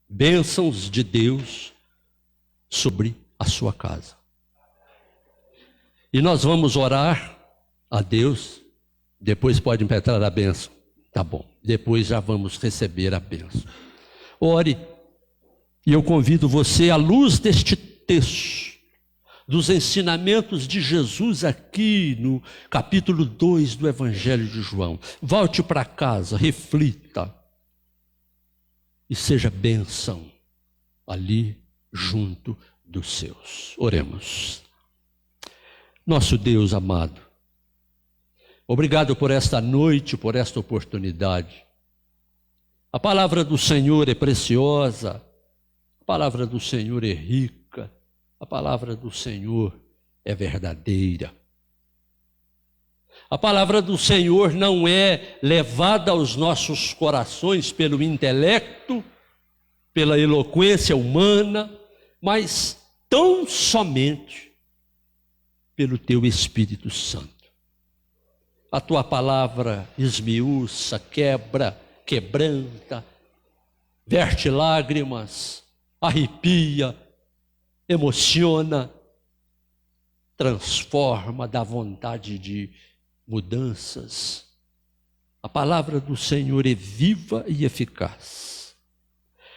bênçãos de Deus sobre a sua casa. E nós vamos orar a Deus, depois pode impetrar a bênção. Tá bom, depois já vamos receber a bênção. Ore, e eu convido você, à luz deste texto, dos ensinamentos de Jesus aqui no capítulo 2 do Evangelho de João. Volte para casa, reflita, e seja bênção ali junto dos seus. Oremos. Nosso Deus amado, obrigado por esta noite, por esta oportunidade. A palavra do Senhor é preciosa, a palavra do Senhor é rica, a palavra do Senhor é verdadeira. A palavra do Senhor não é levada aos nossos corações pelo intelecto, pela eloquência humana, mas tão somente pelo teu Espírito Santo. A tua palavra esmiuça, quebra, quebranta, verte lágrimas, arrepia, emociona, transforma, dá vontade de mudanças. A palavra do Senhor é viva e eficaz.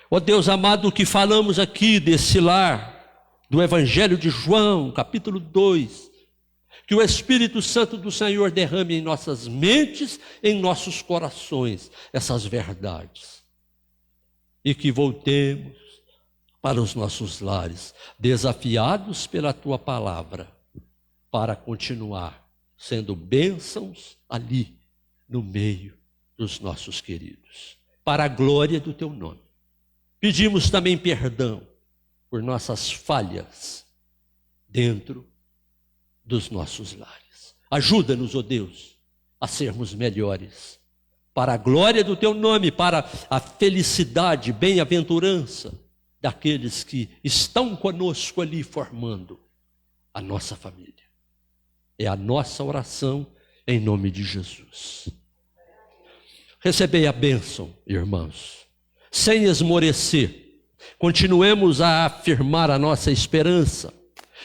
Ó Deus amado, o que falamos aqui desse lar, do Evangelho de João, capítulo 2, que o Espírito Santo do Senhor derrame em nossas mentes, em nossos corações, essas verdades. E que voltemos para os nossos lares, desafiados pela Tua palavra, para continuar sendo bênçãos ali, no meio dos nossos queridos, para a glória do Teu nome. Pedimos também perdão por nossas falhas dentro dos nossos lares. Ajuda-nos, ó Deus, a sermos melhores, para a glória do Teu nome, para a felicidade, bem-aventurança daqueles que estão conosco ali formando a nossa família. É a nossa oração em nome de Jesus. Recebei a bênção, irmãos, sem esmorecer. Continuemos a afirmar a nossa esperança.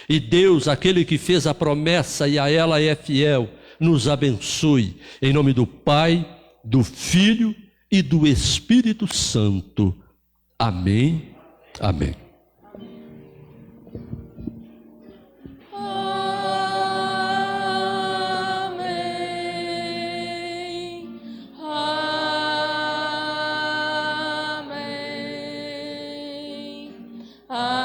E Deus, aquele que fez a promessa e a ela é fiel, nos abençoe. Em nome do Pai, do Filho e do Espírito Santo. Amém. Amém. Amém.